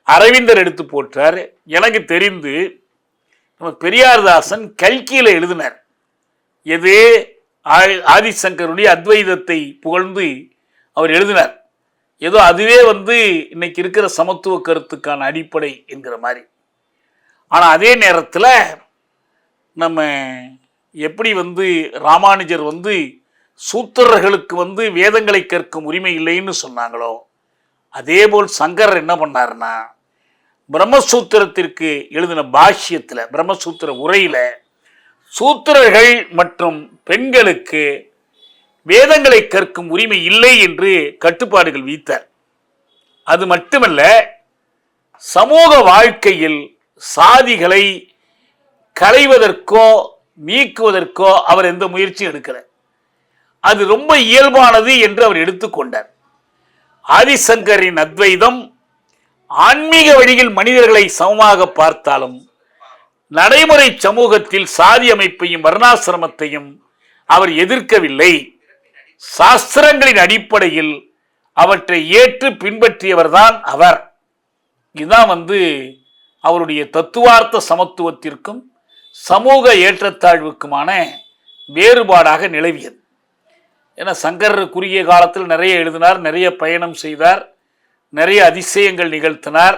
அரவிந்தர் எடுத்து போற்றார். எனக்கு தெரிந்து நம்ம பெரியார்தாசன் கல்கியில் எழுதினார். எது, ஆதிசங்கருடைய அத்வைதத்தை புகழ்ந்து அவர் எழுதினார். ஏதோ அதுவே இன்னைக்கு இருக்கிற சமத்துவ கருத்துக்கான அடிப்படை என்கிற மாதிரி. ஆனால் அதே நேரத்தில் நம்ம எப்படி ராமானுஜர் சூத்திரர்களுக்கு வேதங்களை கற்கும் உரிமை இல்லைன்னு சொன்னாங்களோ, அதே போல் சங்கரர் என்ன பண்ணாருன்னா, பிரம்மசூத்திரத்திற்கு எழுதின பாஷ்யத்தில், பிரம்மசூத்திர உரையில் சூத்திரர்கள் மற்றும் பெண்களுக்கு வேதங்களை கற்கும் உரிமை இல்லை என்று கட்டுப்பாடுகள் விதித்தார். அது மட்டுமல்ல, சமூக வாழ்க்கையில் சாதிகளை களைவதற்கோ நீக்குவதற்கோ அவர் எந்த முயற்சியும் எடுக்கல. அது ரொம்ப இயல்பானது என்று அவர் எடுத்துக்கொண்டார். ஆதிசங்கரின் அத்வைதம் ஆன்மீக வழியில் மனிதர்களை சமமாக பார்த்தாலும், நடைமுறை சமூகத்தில் சாதி அமைப்பையும் வர்ணாசிரமத்தையும் அவர் எதிர்க்கவில்லை. சாஸ்திரங்களின் அடிப்படையில் அவற்றை ஏற்று பின்பற்றியவர்தான் அவர். இதுதான் அவருடைய தத்துவார்த்த சமத்துவத்திற்கும் சமூக ஏற்றத்தாழ்வுக்குமான வேறுபாடாக நிலவியது. ஏன்னா சங்கரர் குறுகிய காலத்தில் நிறைய எழுதினார், நிறைய பயணம் செய்தார், நிறைய அதிசயங்கள் நிகழ்த்தினார்.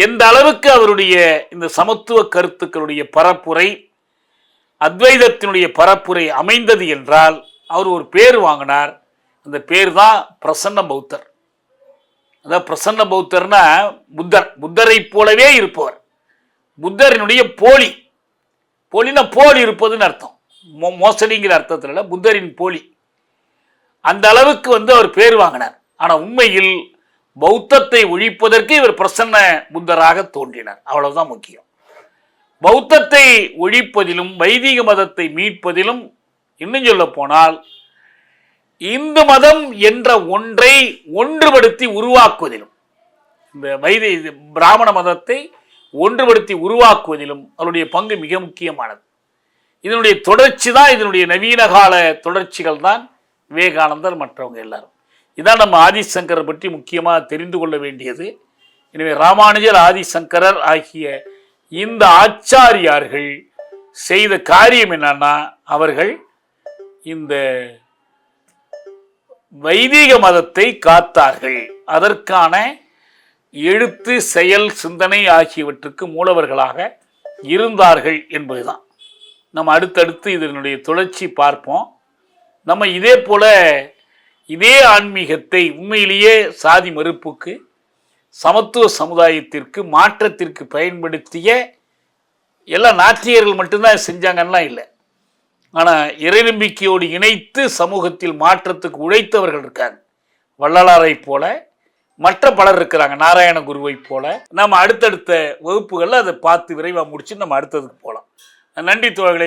எந்த அளவுக்கு அவருடைய இந்த சமத்துவ கருத்துக்களுடைய பரப்புரை, அத்வைதத்தினுடைய பரப்புரை அமைந்தது என்றால், அவர் ஒரு பேர் வாங்கினார். அந்த பேர் தான் பிரசன்ன பௌத்தர். அதாவது பிரசன்ன பௌத்தர்னா புத்தரை போலவே இருப்பவர். புத்தரினுடைய போலினா போலி இருப்பதுன்னு அர்த்தம், மோசடிங்கிற அர்த்தத்தில் இல்லை, புத்தரின் போலி. அந்த அளவுக்கு அவர் பேர் வாங்கினார். ஆனால் உண்மையில் பௌத்தத்தை ஒழிப்பதற்கு இவர் பிரசன்ன புத்தராக தோன்றினார். அவ்வளவுதான் முக்கியம். பௌத்தத்தை ஒழிப்பதிலும் வைதிக மதத்தை மீட்பதிலும், இன்னும் சொல்ல போனால் இந்து மதம் என்ற ஒன்றை ஒன்றுபடுத்தி உருவாக்குவதிலும், இந்த பிராமண மதத்தை ஒன்றுபடுத்தி உருவாக்குவதிலும் அவருடைய பங்கு மிக முக்கியமானது. இதனுடைய தொடர்ச்சி தான், இதனுடைய நவீன கால தொடர்ச்சிகள் தான் விவேகானந்தர் மற்றவங்க எல்லாரும். இதான் நம்ம ஆதிசங்கரை பற்றி முக்கியமாக தெரிந்து கொள்ள வேண்டியது. எனவே ராமானுஜர், ஆதிசங்கரர் ஆகிய இந்த ஆச்சாரியார்கள் செய்த காரியம் என்னன்னா, அவர்கள் இந்த வைதிக மதத்தை காத்தார்கள். அதற்கான எழுத்து, செயல், சிந்தனை ஆகியவற்றுக்கு மூலவர்களாக இருந்தார்கள் என்பதுதான். நம்ம அடுத்தடுத்து இதனுடைய தொடர்ச்சி பார்ப்போம். நம்ம இதே போல இதே ஆன்மீகத்தை உண்மையிலேயே சாதி மறுப்புக்கு, சமத்துவ சமுதாயத்திற்கு, மாற்றத்திற்கு பயன்படுத்திய எல்லா நாத்திகர்கள் மட்டும்தான் செஞ்சாங்கன்னா இல்லை. ஆனால் இறைநம்பிக்கையோடு இணைத்து சமூகத்தில் மாற்றத்துக்கு உழைத்தவர்கள் இருக்காங்க. வள்ளலாரை போல மற்ற பலர் இருக்கிறாங்க, நாராயண குருவை போல. நம்ம அடுத்தடுத்த வகுப்புகளில் அதை பார்த்து விரைவாக முடிச்சு நம்ம அடுத்ததுக்கு போகலாம். நன்றி தோழர்களே.